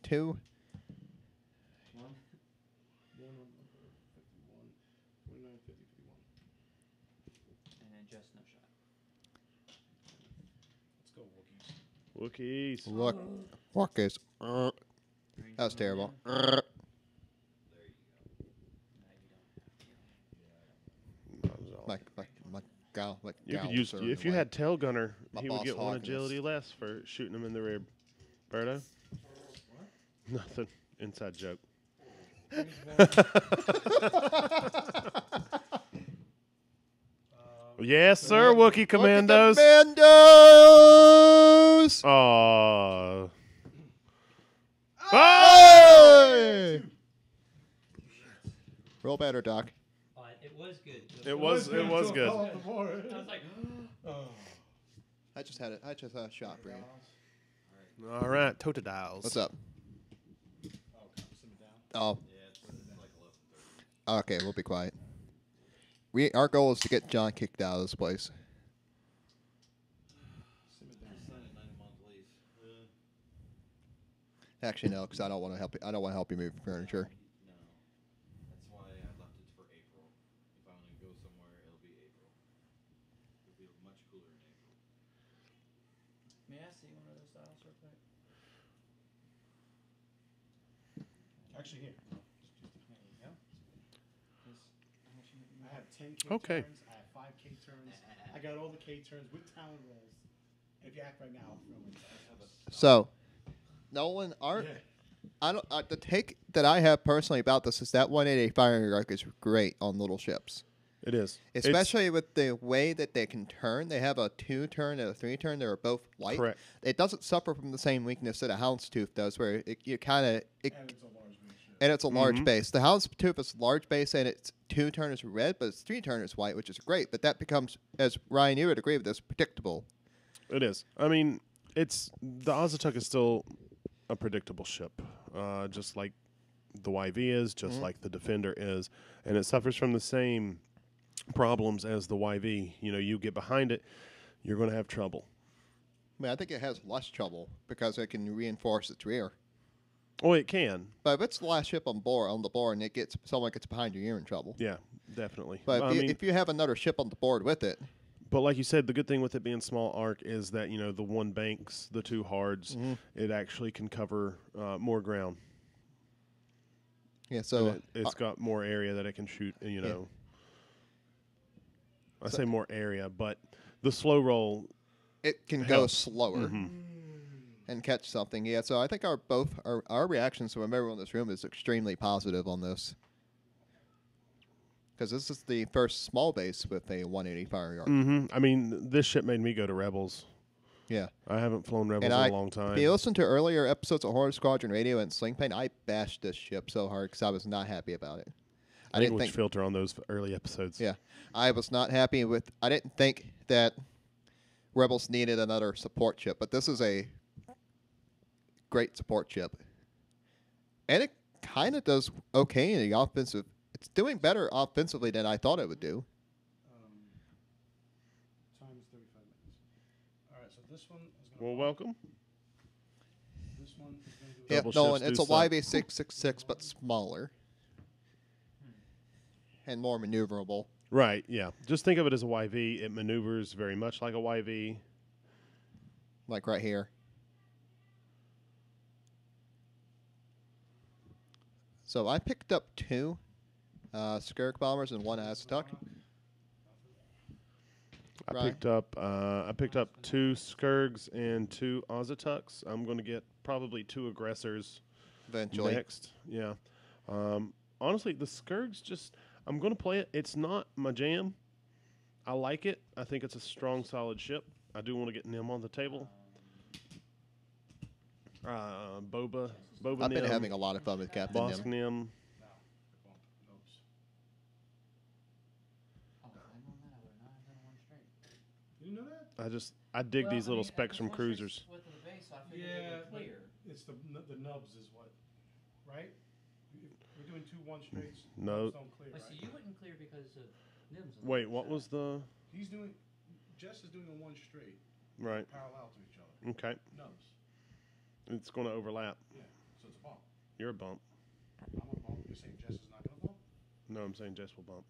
2. 1 on 51, 29, 50, 51. And then just no shot. Let's go, Wookiees. Wookiees. Look. Walk is. Range That was one terrible. in. There you go. No, you don't. My gal. Like You could gals use are if you like- had Tail Gunner, My he would boss get 1 hogging us. agility less for shooting him in the rear. Berto? Nothing. Inside joke. Yes, sir, Wookiee Commandos. Commandos! Oh. Hey! Roll better, Doc. It was good. It was good. I was like, I just had a shot for you. All right, Totodiles. What's up? Oh. Okay, we'll be quiet. Our goal is to get John kicked out of this place. Actually, no, because I don't want to help you. I don't want to help you move furniture. No. That's why I left it for April. If I want to go somewhere, it'll be April. It'll be much cooler in April. may I see one of those dials real quick? Actually, here. There you go. How much you making I have 10 K Okay. turns. I have 5 K turns. I got all the K turns with talent rolls. If you act right now, I'll throw in. So, Nolan, Yeah. the take that I have personally about this is that 180 firing arc is great on little ships. It is. Especially with the way that they can turn. They have a 2-turn and a 3-turn. They're both light. Correct. It doesn't suffer from the same weakness that a Houndstooth does, where you kind of... And it's a large base. Sure. And it's a large base. The Houndstooth is large base, and its 2-turn is red, but its 3-turn is white, which is great. But that becomes, as Ryan, you would agree with this, predictable. It is. I mean, the Ozatuk is still a predictable ship, just like the YV is, just like the Defender is, and it suffers from the same problems as the YV. You know, you get behind it, you're going to have trouble. I mean, I think it has less trouble because it can reinforce its rear. Oh, it can. But if it's the last ship on the board, and someone gets behind you, you're in trouble. Yeah, definitely. But if you have another ship on the board with it, But like you said, the good thing with it being small arc is that, you know, the 1 banks, the 2 hards, it actually can cover more ground. yeah. So And it's got more area that it can shoot, you know. I say more area, but the slow roll, it can go helps. slower and catch something. Yeah. So I think our reactions from everyone in this room is extremely positive on this. Because this is the first small base with a 180 firing arc. I mean, this ship made me go to Rebels. Yeah. I haven't flown Rebels And in a long time. If you listen to earlier episodes of Horror Squadron Radio and Sling Pain, I bashed this ship so hard because I was not happy about it. I didn't Language think. filter on those early episodes. Yeah, I was not happy with. I didn't think that Rebels needed another support ship, but this is a great support ship, and it kind of does okay in the offensive. It's doing better offensively than I thought it would do. Time is 35 minutes. All right, so this one is going to. Well, welcome. This one is going to do. Yeah, Double no, shifts and it's do a suck. YV666, but smaller and more maneuverable. Right, yeah. Just think of it as a YV. It maneuvers very much like a YV. Like right here. So I picked up 2 Skirk bombers and 1 Aztec. I Right. picked up 2 Skurgs and 2 Ozatucks. I'm going to get probably 2 aggressors Eventually. next. Yeah. Honestly, the Skurgs just I'm going to play it. It's not my jam. I like it. I think it's a strong, solid ship. I do want to get Nim on the table. Boba I've been Nim, having a lot of fun with Captain Bosk Nim. Nim. Oh, I know that. I would not have done one straight. You know that? I dig Well, these I little mean, Spectrum it's one straight cruisers. Width of the base, so I figured they Yeah, would but clear. it's the nubs is what, right? We're doing 2 1 straights. No. Nubs don't clear, But right? see, you wouldn't clear because of Nims. on the Wait, other what side. was the He's doing. Jess is doing a 1 straight, right? parallel to each other. Okay, Nubs. it's going to overlap. Yeah. So it's a bump. You're a bump. I'm a bump. You're saying Jess is not gonna bump? No, I'm saying Jess will bump.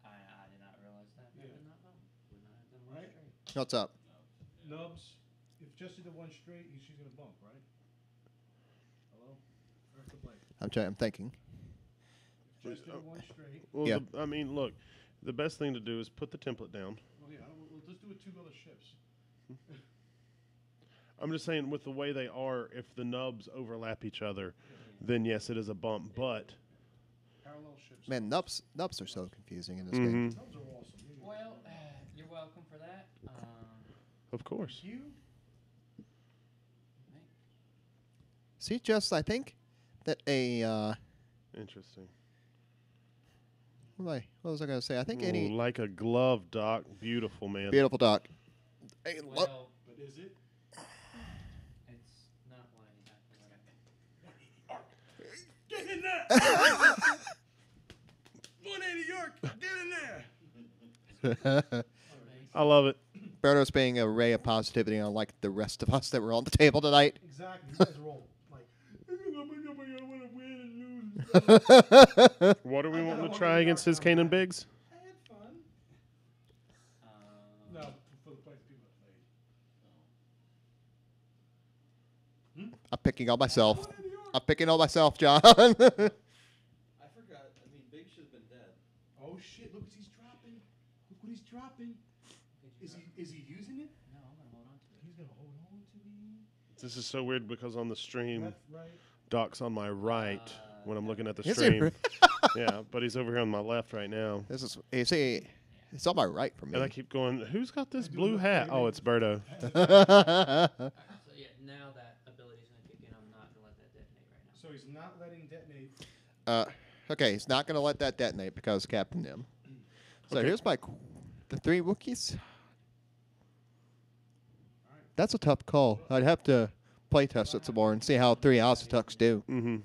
I did not realize that. I Yeah. did not know. Would not have done one Right? straight. What's up? Nubs. If Jess did the 1 straight, she's gonna bump, right? Hello. Earth to play. I'm thinking. If Jess did 1 straight. Well, Yeah. I mean, look, the best thing to do is put the template down. Well, yeah. We'll just do it 2 other ships. I'm just saying, with the way they are, if the nubs overlap each other, then yes, it is a bump. But Parallel ships. Man, nubs are so confusing in this game. mhm, Nubs are awesome. Well, you're welcome for that. of course, You. See, Jess, I think that interesting. what was I going to say? I think Ooh, any like a glove, Doc. Beautiful, man. beautiful dock. Hey, look. Well, But is it? it's not what I Get in there! 180 York, get in there! I love it. Berto's being a ray of positivity, unlike the rest of us that were on the table tonight. Exactly. You guys are all like, I want to win and lose. What are we I wanting got to a try Wookiee against his Dark Knight. Kanan Biggs? I had fun. No, for the place people that played. I'm picking on myself. I'm picking on myself, John. I forgot. I mean, Big should have been dead. Oh shit! Look what he's dropping. Look what he's dropping. Is he using it? No, I'm gonna hold on to it. He's gonna hold on to the This is so weird because on the stream, left, right. Doc's on my right when I'm looking at the Is he stream. Yeah, but he's over here on my left right now. This is, you see, it's on my right from me. And I keep going, who's got this do blue look hat? like Oh, me. it's Berto. So yeah, now that ability's gonna kick in. I'm not gonna let that detonate right now. So he's not letting detonate. Okay, he's not going to let that detonate because Captain Nim. So Okay. here's the 3 Wookiees. That's a tough call. I'd have to play test it some more and see how 3 Ozatucks do. Mm-hmm.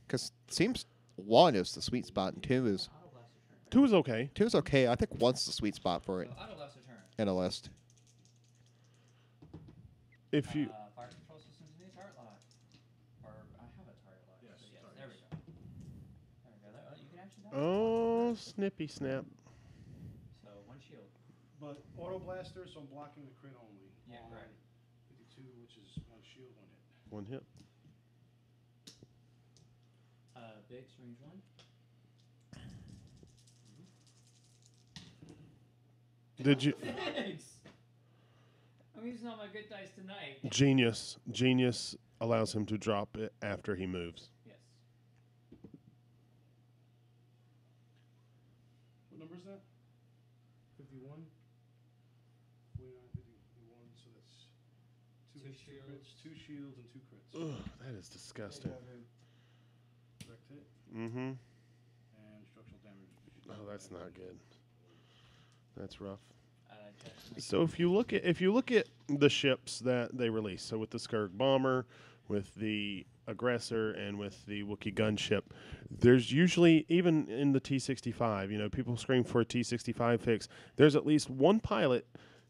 Because it seems 1 is the sweet spot and 2 is Autoblaster turn. 2 is okay. 2 is okay. I think 1's the sweet spot for it So Autoblaster turn. in a list. If you, Fire control systems need turret lock. Or I have a turret lock. Yes, So yes, turret, there we yes. go. There we go. You can actually. oh, snippy snap. So 1 shield. But auto blaster, so I'm blocking the crit only. Yeah, on correct. 52, which is 1 shield, 1 hit. 1 hit. Big range 1. Did you? Thanks. I'm using all my good dice tonight. Genius. Genius allows him to drop it after he moves. Yes. What number is that? 51? 49, 51, so that's 2 Two hits, 2 shields. crits, 2 shields, and 2 crits. Ugh, that is disgusting. Direct hit Mm-hmm. and structural damage. Oh, that's not good. That's rough. Just So if you look at the ships that they release, so with the Skirk bomber, with the aggressor, and with the Wookiee gunship, there's usually, even in the T-65, you know, people scream for a T-65 fix. There's at least 1 pilot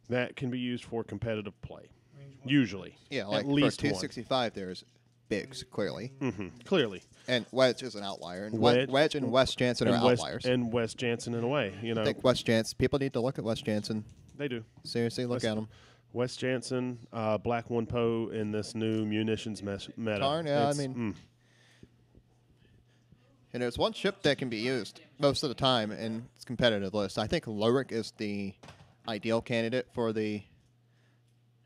that can be used for competitive play. Range 1. Usually, Yeah, like at least for 265, there's Biggs, clearly. clearly, And Wedge is an outlier. And Wedge- Wedge and Wes Jansen are and West outliers. and West Jansen in a way. You know, I think Wes Jansen, people need to look at Wes Jansen. they do. Seriously, look Wes- at him. Wes Jansen, Black One Poe in this new munitions meta. Tarn, yeah, I It's- mean- And there's one ship that can be used most of the time in its competitive list. I think Lorik is the ideal candidate for the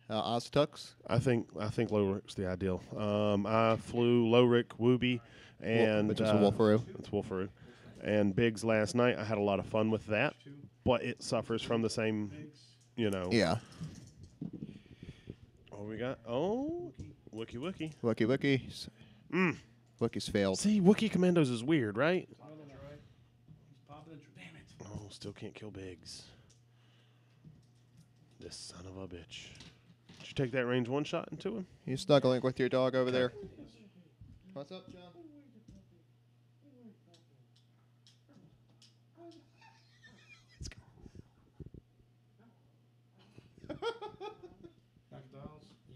Oztux. I think Lorik's the ideal. I flew Lorik, Wooby, and Which is a Wolfaroo. It's Wolfaroo. And Biggs last night. I had a lot of fun with that, but it suffers from the same, Yeah. Oh, we got Wookiee. Wookiees. Wookiees failed. See, Wookiee Commandos is weird, right? Damn it. Oh, still can't kill Biggs. This son of a bitch. Did you take that range one shot into him? You snuggling with your dog over there? What's up, John?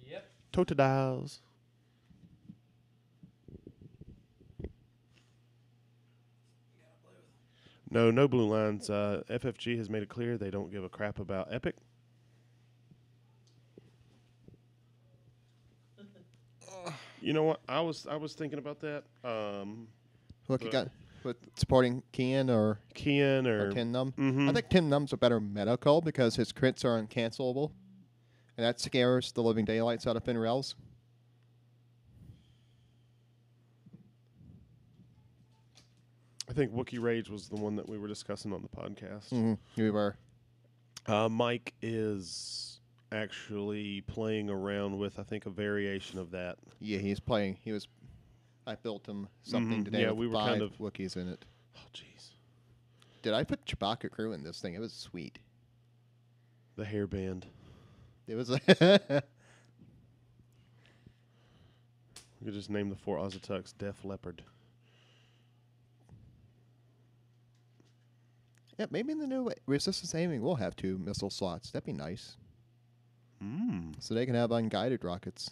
Yep. Totodiles. No blue lines. FFG has made it clear they don't give a crap about Epic. You know what? I was thinking about that. Look, you got with supporting Kian or Kian or Tim Num. Mhm. I think Tim Num's a better meta call because his crits are uncancelable, and that scares the living daylights out of Finrels. I think Wookiee Rage was the one that we were discussing on the podcast. We were. Mike is actually playing around with, I think, a variation of that. Yeah, he's playing. I built him something today. Yeah, with we were 5 kind of- Wookiees in it. Oh, jeez. Did I put Chewbacca crew in this thing? It was sweet. The hairband. It was. We could just name the 4 Ozatux Def Leopard. Yeah, maybe in the new resistance aiming we'll have 2 missile slots. That'd be nice. So they can have unguided rockets.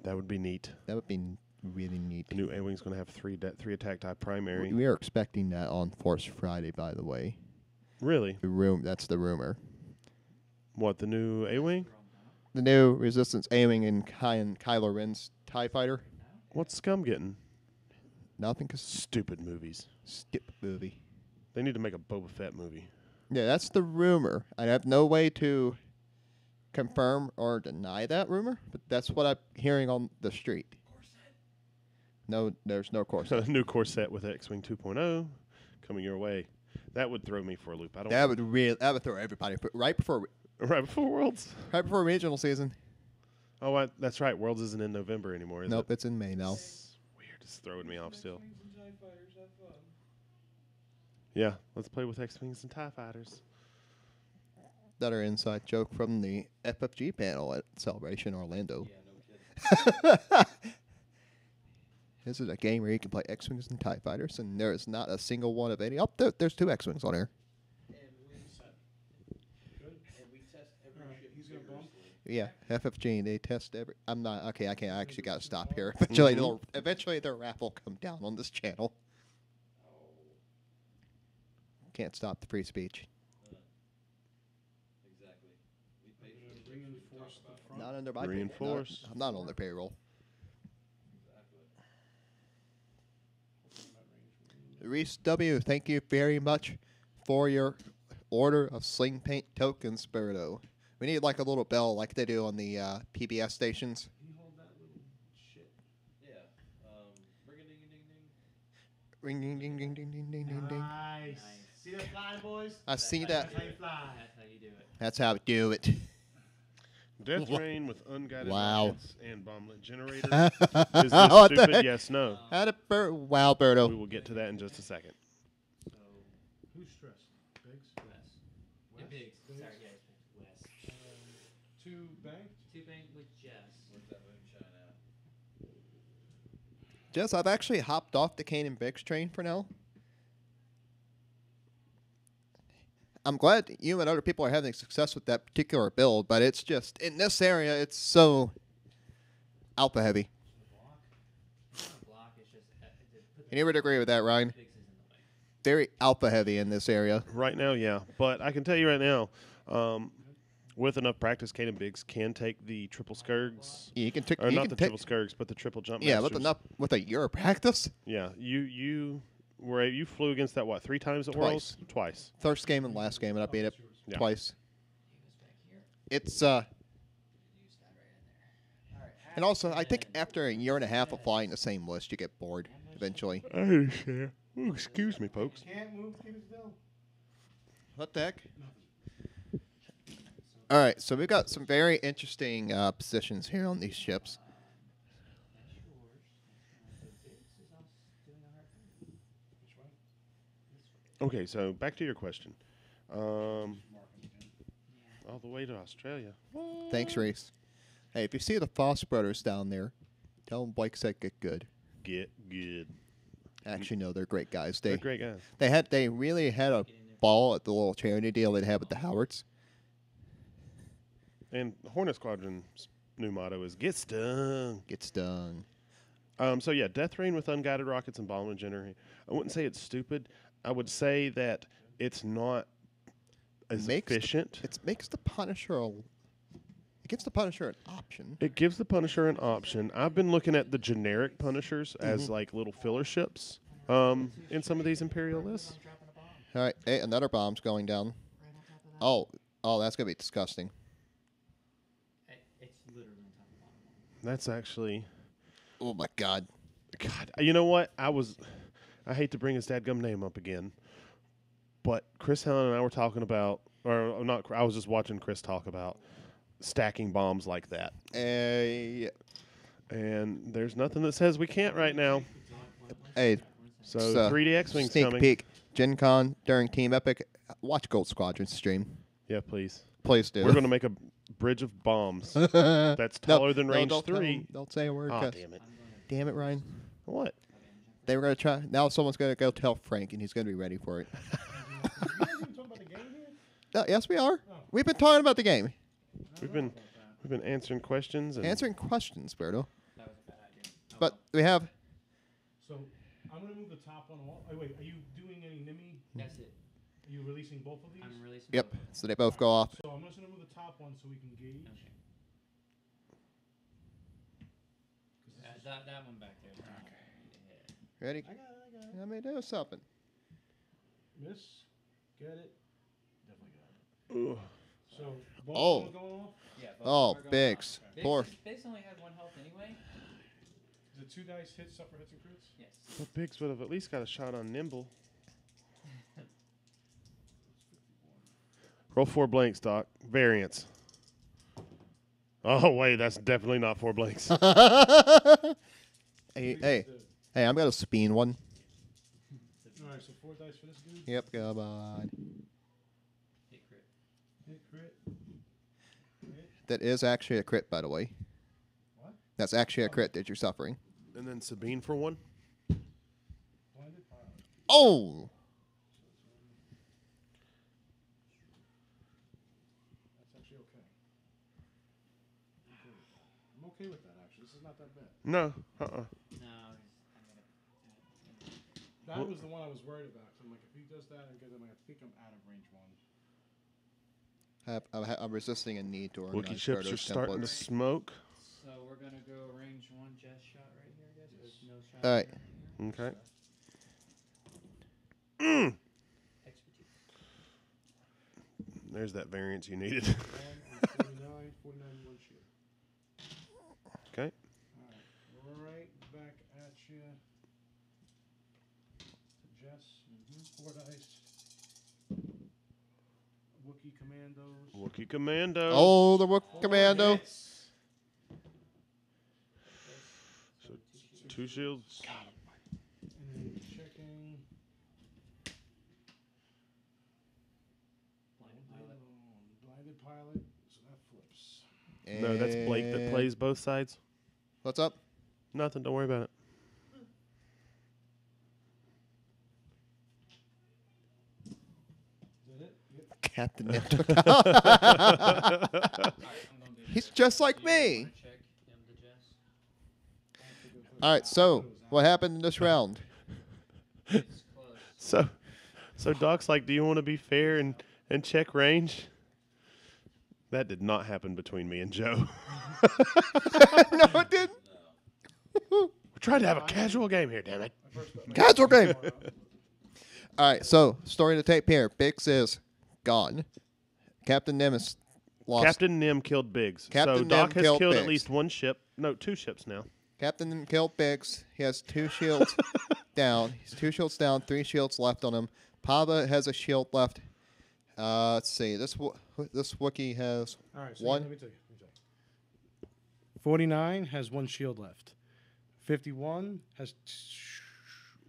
That would be neat. That would be really neat. The new A-Wing's going to have 3 attack die primary. We are expecting that on Force Friday, by the way. Really? That's the rumor. What, the new A-Wing? The new resistance aiming in Kylo Ren's TIE fighter. What's Scum getting? Nothing, because Stupid movies. skip movie. They need to make a Boba Fett movie. Yeah, that's the rumor. I have no way to confirm or deny that rumor, but that's what I'm hearing on the street. No, there's no course. New Corset with X-Wing 2.0 coming your way. That would throw me for a loop. I don't. That would throw everybody right before Right before Worlds. regional season. Oh, that's right. Worlds isn't in November anymore, is Nope, it? it's in May now. It's weird. It's throwing me off still. Yeah, let's play with X-Wings and TIE Fighters. That are inside joke from the FFG panel at Celebration Orlando. This is a game where you can play X-Wings and TIE Fighters, and there is not a single one of any. Oh, there's 2 X-Wings on here. Yeah, FFG, they test every. I'm not okay. I can't. I actually got to stop here. Eventually, the rap will come down on this channel. Can't stop the free speech. Not under my Reinforce. I'm not on their payroll. Reese W, thank you very much for your order of sling paint tokens, Berto. We need like a little bell like they do on the PBS stations. Ring ding ding ding ding ding ding ding ding. Nice. See that flying, boys? I see that. That's how you fly. That's how you do it. That's how we do it. Death Rain with unguided Wow. rockets and Bomblet Generator. Is this stupid? Yes, no. Wow, We Berto. will get to that in just a second. So, who's stressed? Biggs? Wes. Yeah, Biggs. Sorry, yeah, it's Wes. 2 bank? 2 bank with Jess. Jess, I've actually hopped off the Kane and Biggs train for now. I'm glad that you and other people are having success with that particular build, but it's just, in this area, it's so alpha heavy. Block is just And you would agree with that, Ryan? Biggs is in the way. Very alpha heavy in this area. Right now, yeah. But I can tell you right now, with enough practice, Caden Biggs can take the triple skirgs. You can take. Or You not can the take. triple skirgs, but the triple jump Yeah, masters. with enough with a year of practice. Yeah, you flew against that what 3 times at Worlds? Twice. First game and last game, and I beat it Yeah. twice. It's and also I think after a year and a half of flying the same list, you get bored eventually. I understand. Ooh, excuse me, folks. Can't move, keep it still. What the heck? All right, so we've got some very interesting positions here on these ships. Okay, so back to your question. All the way to Australia. Thanks, Reese. Hey, if you see the Foss brothers down there, tell them Blake said get good. Get good. Actually, no, they're great guys. They're great guys. They really had a ball at the little charity deal they had with the Howards. And Hornet Squadron's new motto is "Get stung." Get stung. So yeah, Death Rain with unguided rockets and Bomblet Generator. I wouldn't say it's stupid. I would say that it's not as efficient. It makes the Punisher. It gives the Punisher an option. It gives the Punisher an option. I've been looking at the generic Punishers as like little filler ships in some of these Imperial lists. All right, hey, another bomb's going down. Oh, that's gonna be disgusting. It's literally on top of the bottom. That's actually, Oh my God. God. You know what? I hate to bring his dadgum name up again, but Chris Helen and I were talking about, or not. I was just watching Chris talk about stacking bombs like that. Yeah. And there's nothing that says we can't right now. Hey, So So, 3D X-Wing's sneak coming. peek. Gen Con during Team Epic. Watch Gold Squadron stream. Yeah, please. Please do. We're going to make a bridge of bombs that's taller than range don't tell 3. them. Don't say a word. Oh, 'cause- damn it. Damn it, Ryan. What? They were going to try. Now someone's going to go tell Frank, and he's going to be ready for it. Yes, we are. We've been talking about the game. We've been answering questions and Answering questions, Berto. That was a bad idea. But we have. So I'm gonna move the top one off. Oh, wait, are you doing any NIMI? That's it. Are you releasing both of these? I'm releasing. Yep. both of them. So they both go off. So I'm just gonna move the top one so we can gauge. Okay. That one back there. Yeah. Ready? I got it. Let me do something. Miss, get it. Definitely got it. Ugh. So both Oh. of them going off. Yeah, both Oh, of them are going Biggs. off. Biggs Poor. is- Biggs only had 1 health anyway. Is it 2 dice hits, suffer hits and crits? Yes. But Biggs would have at least got a shot on Nimble. Roll 4 blanks, Doc. Variance. Oh, wait, that's definitely not 4 blanks. Hey, I'm going to spin one. All right, so 4 dice for this dude. Yep, come on. Hit crit. Hit crit. That is actually a crit, by the way. What? That's actually a crit that you're suffering. And then Sabine for 1. Blinded pilot. Oh! That's actually okay. I'm okay with that, actually. This is not that bad. No. No, I'm gonna. That was the one I was worried about. So I'm like, if he does that, I think I'm out of range 1. I'm resisting a need to organize Wookiee ships Berto's are starting to templates. smoke. So we're gonna go range 1 Jess shot right here, guys. There's no shot. All right. here. Okay. Expertise. There's that variance you needed. 49, 49, 1 shield. Okay. All right, right back at you. Jess, 4 dice. Wookiee Commandos. Wookiee Commandos. Oh, the Wookiee 4 Commando. hits. So 2 shields. And then checking. Blinded pilot. Blinded pilot. So that flips. No, that's Blake that And- plays both sides. What's up? Nothing. Don't worry about it. Is that it? Yep. Captain Neptune. Alright, I'm gonna do He's this. just like You me. wanna check him to Jess? All right, so what happened in this round? It's close. So Doc's like, do you want to be fair and check range? That did not happen between me and Joe. No, it didn't. We're trying to have a casual game here, damn it. Casual game. All right, so story to tape here. Biggs is gone. Captain Nim is lost. Captain Nim killed Biggs. Captain so Nim Doc has killed killed Biggs. at least one ship. No, 2 ships now. Captain Nim killed Biggs. He has 2 shields down. He's 2 shields down, 3 shields left on him. Pava has a shield left. Let's see. This Wookiee has All right, so one. Let me tell you. 49 has 1 shield left. 51 has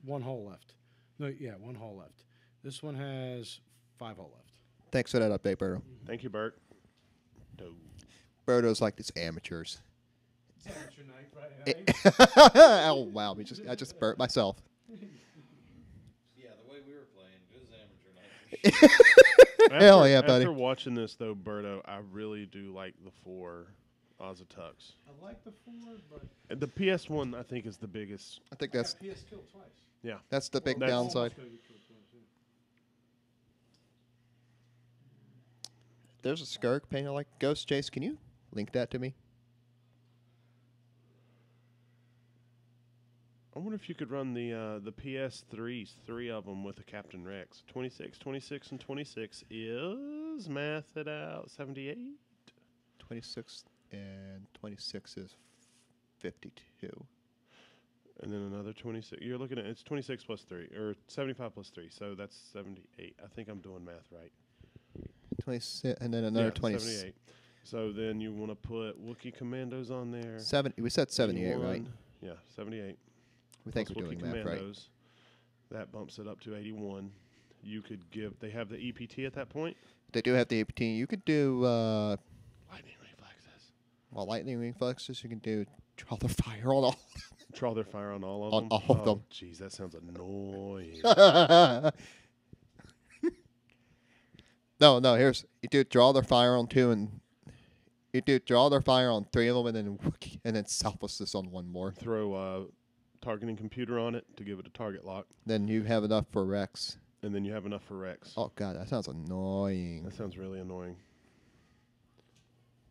1 hull left. No, yeah, 1 hull left. This one has 5 hull left. Thanks for that update, Berto. Thank you, Bert. Berto's like these amateurs. Amateur night, Friday night. Oh wow! I just burnt myself. Yeah, the way we were playing, it was amateur night. Hell yeah, buddy. After watching this, though, Berto, I really do like the 4 Ozatucks. I like the 4, but And the PS one, I think, is the biggest. I think that's PS killed twice. Yeah. that's the big That's- downside. There's a Skirk painted like Ghost Chase. Can you link that to me? I wonder if you could run the PS3s, 3 of them with a Captain Rex. 26, 26, and 26 is, math it out, 78? 26 and 26 is 52. And then another 26. You're looking at, it's 26 plus 3, or 75 plus 3, so that's 78. I think I'm doing math right. 26 and then another Yeah, 20. 78. So then you want to put Wookiee Commandos on there. 70. We said 78, right? 81. Yeah, 78. We think plus we're Wookiee doing math right. Commandos. That bumps it up to 81. You could give, they have the EPT at that point. They do have the APT. You could do Lightning reflexes. lightning reflexes. You can do draw the fire on all. Draw their fire on all of On them. all of them. Jeez, that sounds annoying. No. Here's you do draw their fire on 2, and you do draw their fire on 3 of them, and then selflessness on 1 more. Throw a targeting computer on it to give it a target lock, Then you have enough for Rex. and then you have enough for Rex. Oh god, that sounds annoying. That sounds really annoying.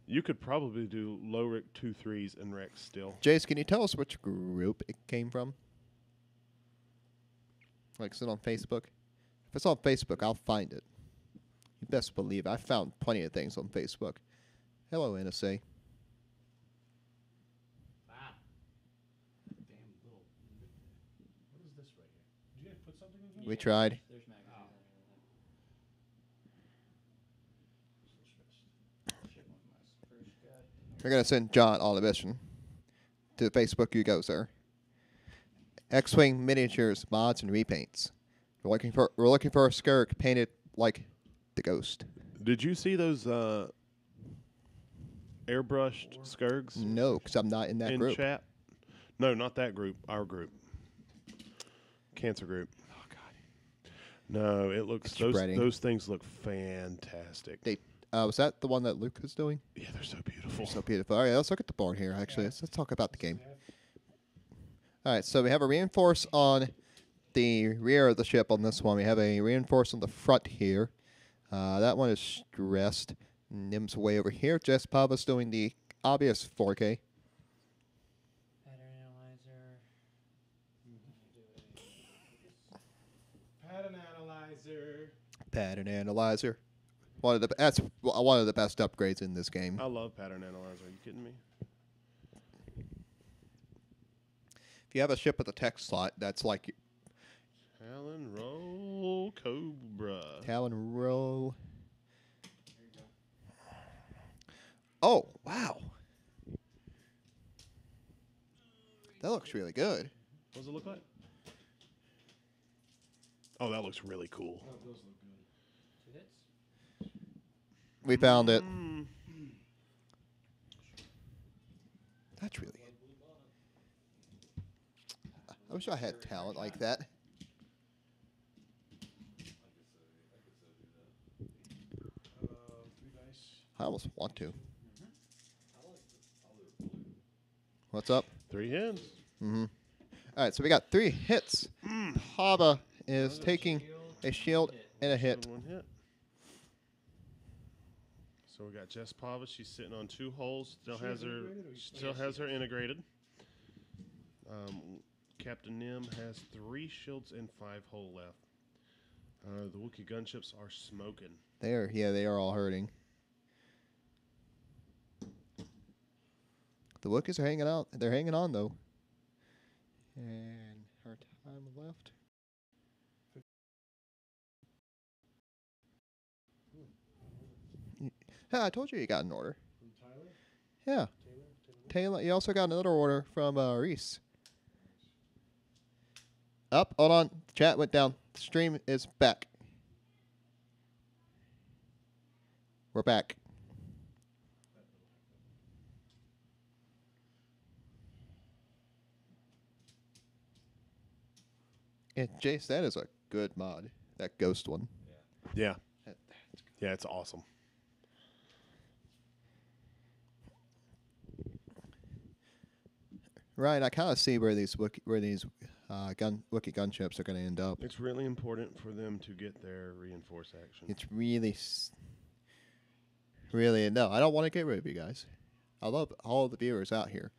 You could probably do low Rick 2 3s and Rex still. Jace, can you tell us which group it came from? Like, is it on Facebook? If it's on Facebook, I'll find it. You best believe I found plenty of things on Facebook. Hello, NSA. Ah. Damn little. What is this right here? Did you guys put something in here? We tried. There's magazines. We're gonna send John on a mission to Facebook. You go, sir. X-wing miniatures, mods, and repaints. We're looking for a Skirk painted like the Ghost. Did you see those airbrushed Skirgs No, because I'm not in that in group. chat? No, not that group. Our group. Cancer group. Oh god. No, it looks It's spreading. those things look fantastic. They was that the one that Luke was doing? Yeah, they're so beautiful. So beautiful. All right, let's look at the board here. Actually, let's talk about the game. All right, so we have a reinforce on the rear of the ship on this one. We have a reinforce on the front here. That one is stressed. Nim's way over here. Jess Pava's doing the obvious 4K. Pattern analyzer. Pattern analyzer. Pattern analyzer. That's one of the best upgrades in this game. I love pattern analyzer. Are you kidding me? If you have a ship with a text slot, that's like Talon roll Cobra. Talon roll. Oh, wow. That looks really good. What does it look like? Oh, that looks really cool. Oh, those look good. 2 hits. We found it. Mm. That's really good. I wish I had talent like that. 3 dice. I almost want to. What's up? 3 hits. Mm-hmm. All right, so we got 3 hits. Pava is taking a shield and a hit. So 1 hit. So we got Jess Pava. She's sitting on 2 holes. Still She has her. integrated, or you Still has her integrated. Captain Nim has 3 shields and 5 hole left. The Wookiee gunships are smoking. They are all hurting. The Wookiees are hanging out. They're hanging on though. And our time left. Yeah, I told you got an order. From Tyler? Yeah. Taylor, you also got another order from Reese. Up, hold on. The chat went down. The stream is back. We're back. And Jace, that is a good mod. That ghost one. Yeah. Yeah, it's awesome. Right, I kind of see where these Wookiee gunships are going to end up. It's really important for them to get their reinforced action. It's really no. I don't want to get rid of you guys. I love all the viewers out here.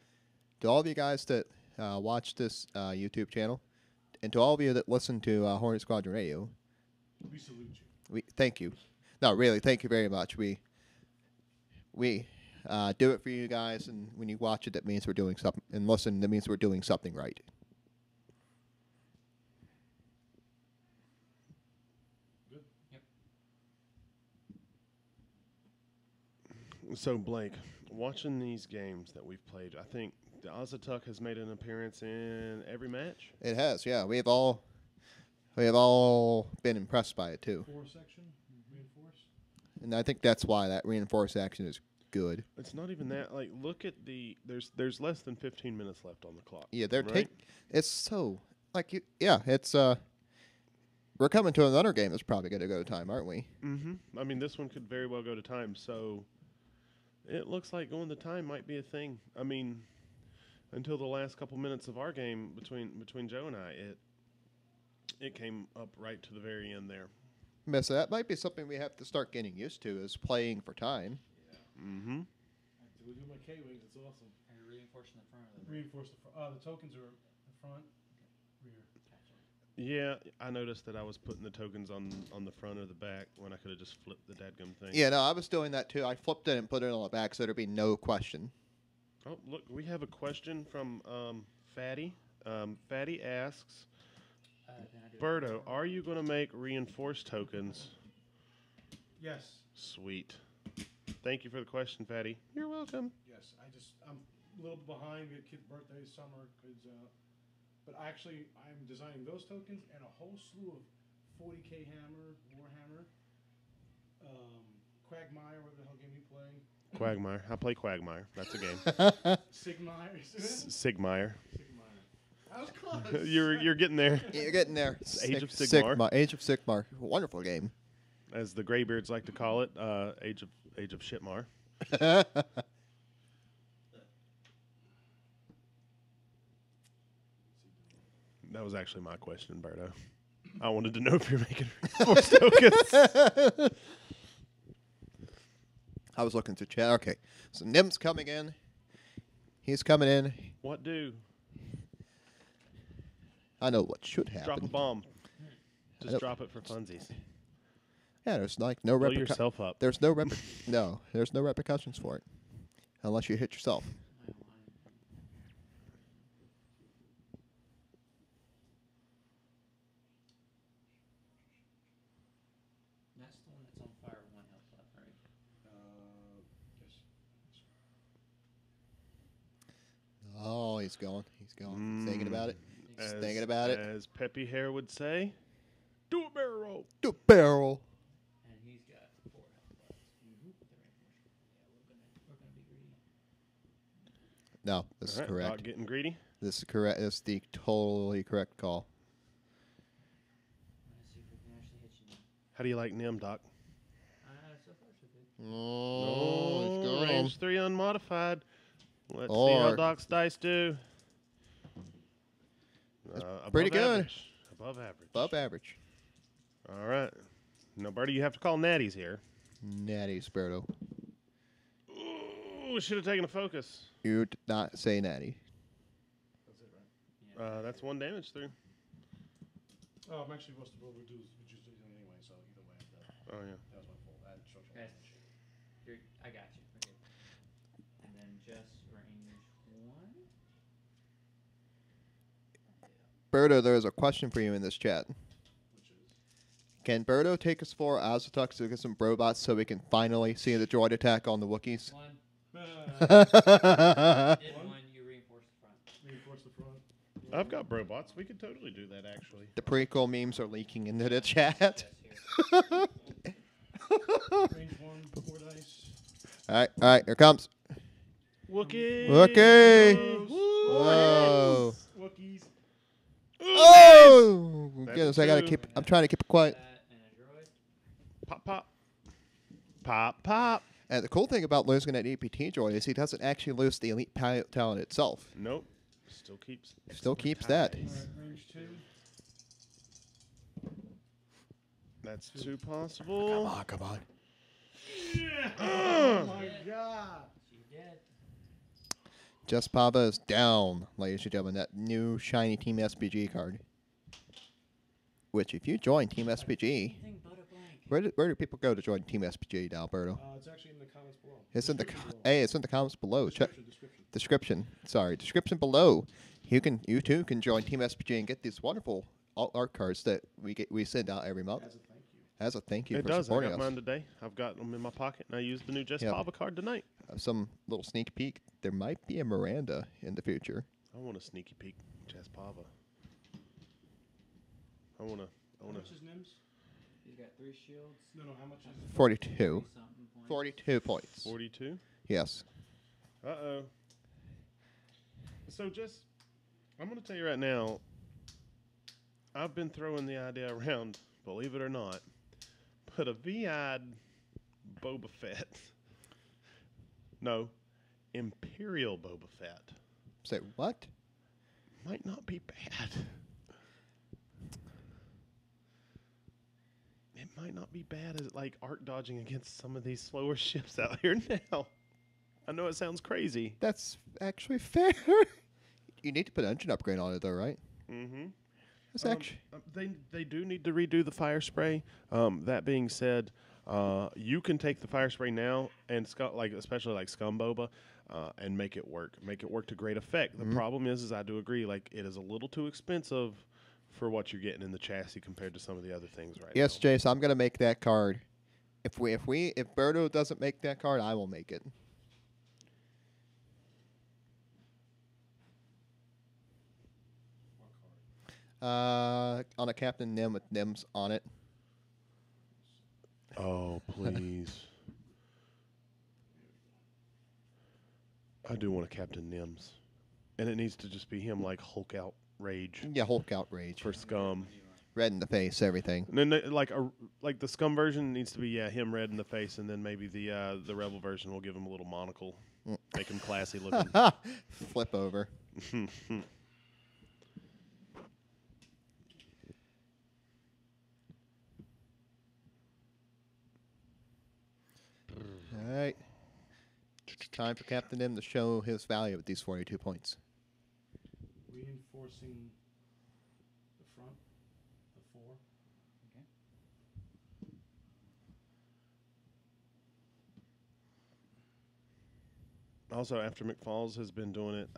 To all of you guys that watch this YouTube channel, and to all of you that listen to Hornet Squadron Radio, We salute you. we thank you. No, really, thank you very much. We do it for you guys, and when you watch it, that means we're doing something. And listen, that means we're doing something right. Good. Yep. So, Blake, watching these games that we've played, I think the Azatuk has made an appearance in every match. It has, yeah. We have all been impressed by it too, 4 section, reinforced. and I think that's why that reinforced action is good. It's not even that. Like, look at there's less than 15 minutes left on the clock. Yeah, they're right? It's so like you. Yeah, it's we're coming to another game that's probably going to go to time, aren't we? Mm-hmm. I mean, this one could very well go to time. So it looks like going to time might be a thing. I mean, until the last couple minutes of our game between Joe and I, it came up right to the very end there. Yeah, so that might be something we have to start getting used to, is playing for time. Mm-hmm. We do my K-Wings. It's awesome. And reinforcing the front of the Reinforce the tokens are the front, rear. Yeah, I noticed that I was putting the tokens on the front or the back when I could have just flipped the dadgum thing. Yeah, no, I was doing that too. I flipped it and put it on the back so there'd be no question. Oh, look, we have a question from Fatty. Fatty asks, Berto, are you going to make reinforced tokens? Yes. Sweet. Thank you for the question, Fatty. You're welcome. Yes. I'm a little behind. We had kid's birthday summer, but actually I'm designing those tokens and a whole slew of 40k hammer, Warhammer, Quagmire, whatever the hell game you play. Quagmire. I play Quagmire. That's a game. Sigmire. Sigmire. That was close. You're getting there. You're getting there. Age of Sigmar. Age of Sigmar. Wonderful game. As the Greybeards like to call it, Age of Shitmar. That was actually my question, Berto. I wanted to know if you're making reinforced tokens. I was looking through chat. Okay, so Nim's coming in. He's coming in. What do? I know what should happen. Drop a bomb. I Just don't- drop it for funsies. Yeah, there's like no Blow repercussions. yourself up. There's no repercussions for it, unless you hit yourself. That's the one that's on fire with 1 health left, right? Yes. Oh, he's going. He's going. He's thinking about it. He's As- thinking about it. As Peppy Hare would say, do a barrel roll. The barrel. And he's got 4 health left. The reinforcement. Yeah, we're gonna be greedy. No, this is All right, correct. Doc getting greedy. This is correct. This is the totally correct call. Let's see if we can actually hit you now. How do you like Nim, Doc? So far so good. Oh, he's going. range 3 unmodified. Let's see Or- how Doc's dice do. Above pretty good. average. Above average. Above average. All right. Now, Bertie, you have to call natties here. Natty Sparrow. Oh, should have taken a focus. You did not say natty. That's it, right? That's 1 damage through. Oh, I'm actually supposed to reduce it anyway, so either way, Oh, yeah. that was my fault. I had structural Yes. damage. I got you. Okay. And then just range 1. Berto, there is a question for you in this chat. Which is? Can Berto take us 4 Azatux to get some robots so we can finally see the droid attack on the Wookiees? 1. I've Did 1, you reinforce the front. Reinforce the front. I've got robots. We could totally do that, actually. The prequel memes are leaking into the chat. Yes, here. Range 1, 4 dice. All right, here comes. Wookiee! Wookiee! Whoa! Whoa! Wookiees. Oh! That's Goodness, I gotta two. keep. I'm trying to keep it quiet. That and a droid. Pop, pop. Pop, pop. And the cool thing about losing that EPT droid is he doesn't actually lose the elite pilot talent itself. Nope. Still keeps. Still keeps that. All right, range 2. That's 2 possible. Come on. Oh my god. She dead. Jess Pava is down, ladies and gentlemen. That new shiny Team SPG card. Which, if you join Team SPG, Anything but a blank. where do people go to join Team SPG now, Berto? It's actually in the comments below. It's in the Description below. hey, it's in the comments below. Check Description. description below. You too can join Team SPG and get these wonderful art cards that we send out every month As a thank you. as a thank you It for does. I supporting got us. mine today. I've got them in my pocket, and I used the new Jess Yep. Pava card tonight. Some little sneak peek. There might be a Miranda in the future. I want a sneaky peek Jess Pava. I want to. How much is Nims? He's got 3 shields. No, how much is it? 42. 30-something points. 42 points. 42. Yes. Uh-oh. So, Jess, I'm going to tell you right now, I've been throwing the idea around, believe it or not, but a VI'd Boba Fett. No, Imperial Boba Fett Say what? might not be bad. It might not be bad as like arc dodging against some of these slower ships out here now. I know it sounds crazy. That's actually fair. You need to put an engine upgrade on it, though, right? Mm-hmm. That's actually. They do need to redo the fire spray. That being said, you can take the fire spray now and especially like Scum Boba, and make it work. Make it work to great effect. The problem is I do agree, like it is a little too expensive for what you're getting in the chassis compared to some of the other things right Yes, now. Jace, I'm gonna make that card. If Berto doesn't make that card, I will make it. On a Captain Nim with Nims on it. Oh, please. I do want a Captain Nims. And it needs to just be him like Hulk out rage Yeah, Hulk outrage. for Scum. Red in the face, everything. And then like the Scum version needs to be him red in the face, and then maybe the Rebel version will give him a little monocle, make him classy looking. Flip over. All right. It's time for Captain Nim to show his value with these 42 points. Reinforcing the front, the 4. Also, after McFalls has been doing it,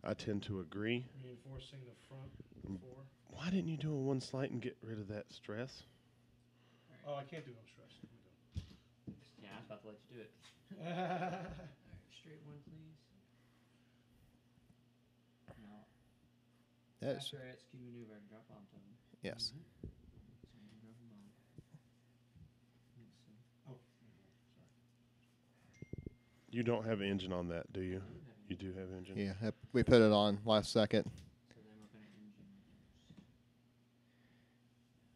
I tend to agree. Reinforcing the front, the 4. Why didn't you do a 1 slight and get rid of that stress? Oh, I can't do no stress. Yeah, I was about to let you do it. Let me Alright, straight 1, please. No. That is, After it's key maneuver, I can drop bomb token. yes. So we can drop a bomb. Let's see. Oh, You don't have engine on that, do you? You do have engine. Yeah, we put it on last second. So then we're going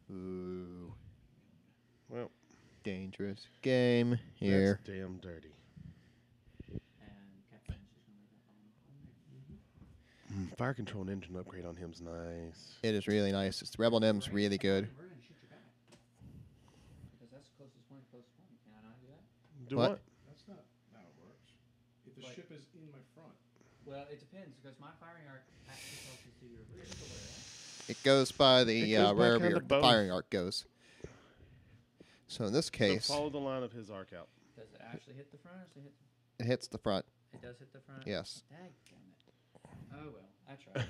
to engine. Ooh, Well, dangerous game here. that's damn dirty. And Captain's just going to leave that bomb on there. Fire control and engine upgrade on him's nice. It is really nice. It's Rebel Nim's really good. We're going to shoot your back. Because that's the closest point, Can I not do that? Do What? what? that's not how it works. If the Like- ship is in my front. Well, it depends because my firing arc actually closest to your pistol area. It goes by the It goes by wherever kinda your both. firing arc goes. So in this So case, follow the line of his arc out. Does it actually hit the front or does it hit? it hits the front. It does hit the front. Yes. Dadgummit. Oh well, I tried.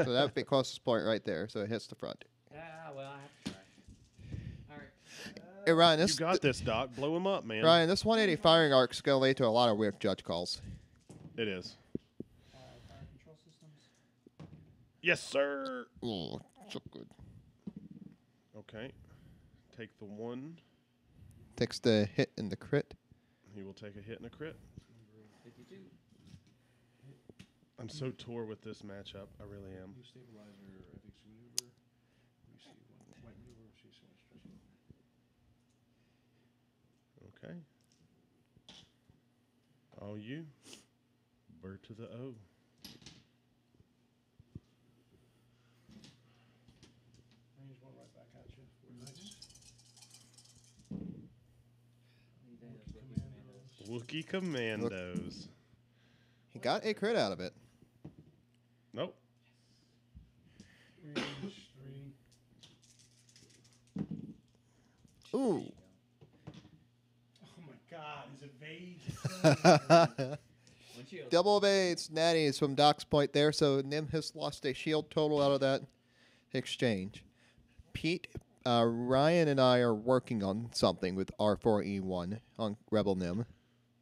So that would be closest point right there. So it hits the front. Ah, well, I have to try. All right. Hey Ryan, You this got this, Doc. Blow him up, man. Ryan, this 180 firing arc is going to lead to a lot of weird judge calls. It is. Fire control systems. Yes, sir. Oh, so good. Okay. Take the 1. Takes the hit and the crit. He will take a hit and a crit. 52. I'm so tore with this matchup. I really am. New stabilizer, FX maneuver. We see one white maneuver. See so much stress. Okay. All you. Bird to the O. Range one right back at you. Nice. Wookiee Commandos. He got a crit out of it. Nope. Range 3. Ooh. Oh my God! His evade. One shield. Double evades natties from Doc's point there, so Nim has lost a shield total out of that exchange. Pete, Ryan and I are working on something with R4E1 on Rebel Nim.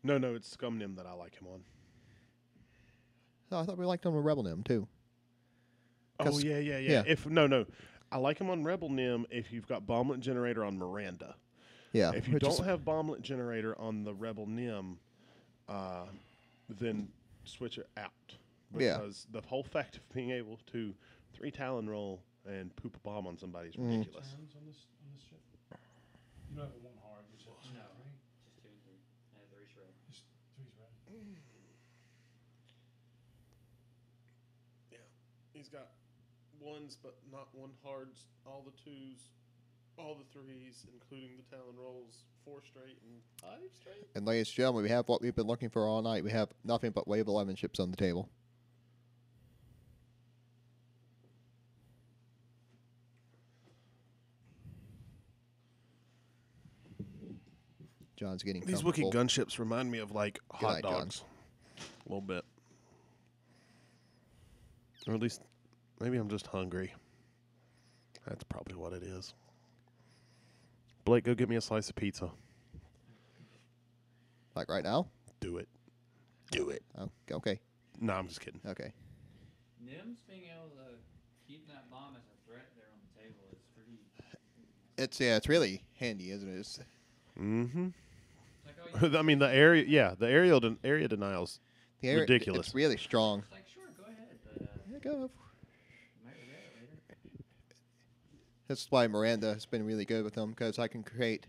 No, it's Scum Nim that I like him on. Oh, I thought we liked him on Rebel Nim too. Oh, 'Cause- yeah. yeah. If no. I like him on Rebel Nim if you've got Bomblet Generator on Miranda. Yeah. If you which is- don't have Bomblet Generator on the Rebel Nim, then switch it out. Yeah. Because the whole fact of being able to 3 Talon roll and poop a bomb on somebody is Mm. ridiculous. Turns on this ship. You don't have a 1 hard. You said No. right? Just 2 and 3. And 3 shred. Just 3's red. Yeah. He's got 1s, but not 1 hards, all the 2s, all the 3s, including the Talon rolls, 4 straight and 5 straight. And ladies and gentlemen, we have what we've been looking for all night. We have nothing but Wave 11 ships on the table. John's getting These comfortable. Wookiee gunships remind me of like hot night, John. dogs. A little bit. Or at least, maybe I'm just hungry. That's probably what it is. Blake, go get me a slice of pizza. Like right now? Do it. Do it. Oh, okay. No, I'm just kidding. Okay. Nims being able to keep that bomb as a threat there on the table is pretty. It's really handy, isn't it? It's, Mm-hmm. It's like, oh, you I mean, the area denials. the area, Ridiculous. It's really strong. it's like, sure, go ahead, but There you go. you might regret it later. That's why Miranda has been really good with them, because I can create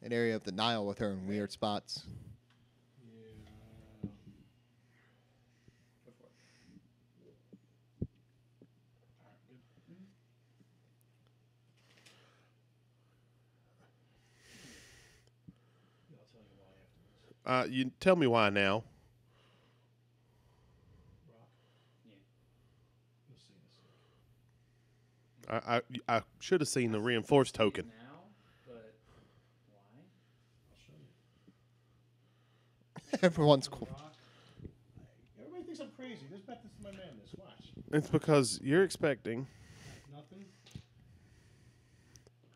an area of denial with her in weird spots. Yeah. Go for it. Alright, good. Yeah, I'll tell you why after this. You tell me why now. Rock. Yeah. You'll see in a second. I should have seen the reinforced token. Now, but why? I'll show you. Everyone's cool. Rock. Everybody thinks I'm crazy. There's method to my madness. Watch. It's because you're expecting. Nothing.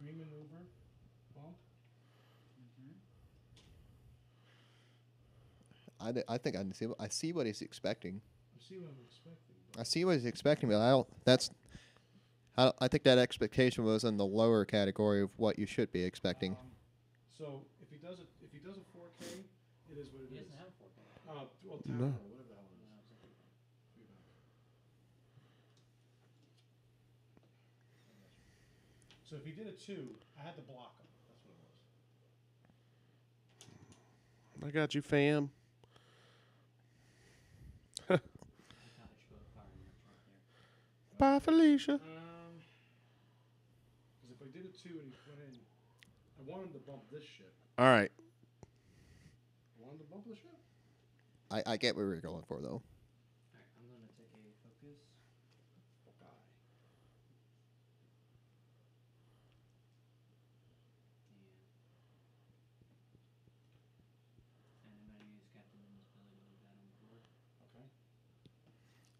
Green maneuver. Bump. I think I see what he's expecting. I see what I'm expecting. I see what he's expecting, but I don't. I think that expectation was in the lower category of what you should be expecting. So if he does a 4K, it is what it He is. doesn't have a 4K. Well, town No. hall, whatever the hell it is. So if he did a 2, I had to block him. That's what it was. I got you, fam. Cottage boat firing arc right there. Bye, Felicia. Because if I did a 2 and he went in, I wanted to bump this ship. All right. I wanted to bump the ship. I get what we were going for, though. Alright, I'm gonna take a focus. And I'm gonna use Captain Nim's ability to move that on the board. Okay.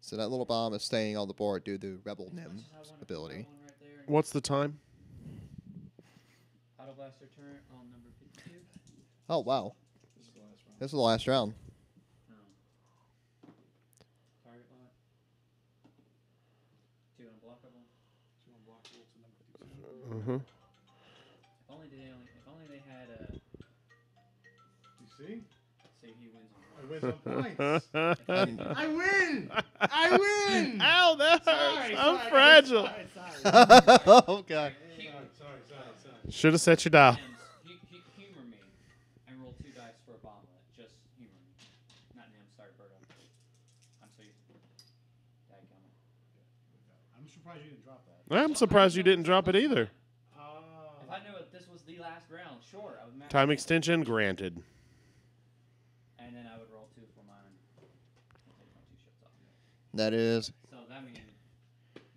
So that little bomb is staying on the board due to Rebel Let's Nim just have one- ability. one right there. What's the time? Autoblaster Turret on number 52. Oh, wow. This is the last round. This is the last round. Target lock. 2 unblockable. Two unblockable to number 52. Mm-hmm. If only they had a. You see? Say he wins on I points. win some points. I win! I win! Ow, that hurts. Sorry, I'm sorry, fragile. Sorry. Oh, God. Sorry. Should have set your dial. Humor me and roll 2 dice for a bomblet. Just humor me. Not him. Sorry, Berto. I'm so used to dadgummit. I'm surprised you didn't drop that. I'm surprised you didn't drop it either. If I knew that this was the last round, sure, I would match. Time extension granted. And then I would roll 2 for mine. I'll take my 2 ships off. That is. So that means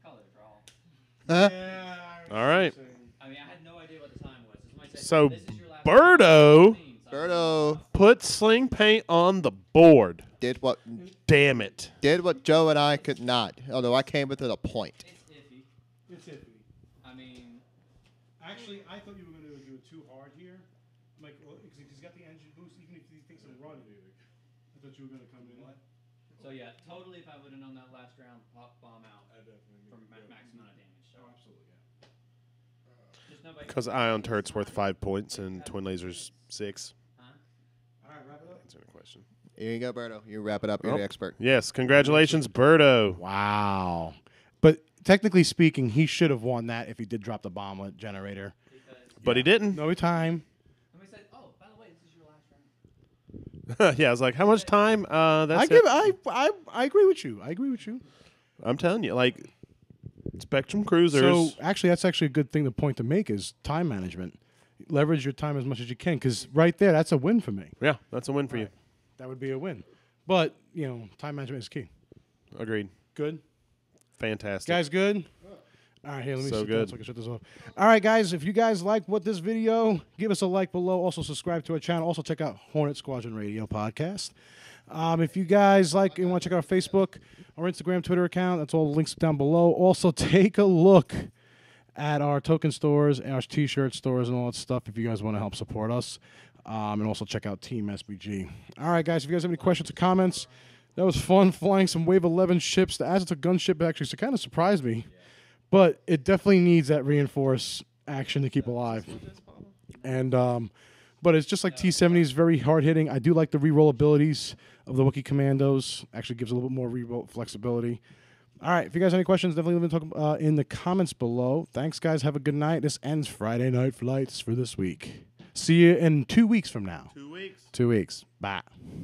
call it a draw. Huh? Yeah. All right. I mean, I had no idea what the time was. Somebody said, So, this is your last Berto- round. Berto Put sling paint on the board. did what Damn it. Joe and I could not. Although I came with it a point. It's iffy. It's iffy. I mean, Actually, I thought you were going to do it too hard here. Like, because he's got the engine boost, even if he thinks it'll run. I thought you were going to come in. so yeah, totally if I would have known that last round, pop bomb out for max amount of damage. So Oh, absolutely, yeah. just nobody. Because Ion Turret's worth 5 points and Twin Laser's 6. Huh? All right, wrap it up. Answering the question. Here you go, Berto. You wrap it up. You're Oh. the expert. Yes, congratulations, Berto. Wow. But technically speaking, he should have won that if he did drop the Bomblet Generator. Because But he didn't. No time. somebody said, "Oh, by the way, this is your last round." Yeah, I was like, how much time? That's I it. give. I agree with you. I agree with you. I'm telling you, like, Spectrum Cruisers. So actually, that's actually a good thing to point to make is time management. Leverage your time as much as you can, because right there, that's a win for me. yeah, that's a win for you. That would be a win. But you know, time management is key. Agreed. Good, Fantastic. guys. Good. All right, here, let me So sit down good. so I can shut this off. All right, guys, if you guys like what this video, give us a like below. Also, subscribe to our channel. Also, check out Hornet Squadron Radio podcast. If you guys like and want to check out our Facebook, our Instagram, Twitter account, that's all the links down below. Also, take a look at our token stores, our T-shirt stores, and all that stuff if you guys want to help support us. And also check out Team SPG. All right, guys, if you guys have any questions or comments, that was fun flying some Wave 11 ships. The Aztec gunship actually kind of surprised me. But it definitely needs that reinforced action to keep alive. And but it's just like T-70 is very hard hitting. I do like the reroll abilities of the Wookiee Commandos. Actually gives a little bit more reroll flexibility. All right, if you guys have any questions, definitely leave them in the comments below. Thanks, guys. Have a good night. This ends Friday Night Flights for this week. See you in 2 weeks from now. 2 weeks. 2 weeks. Bye.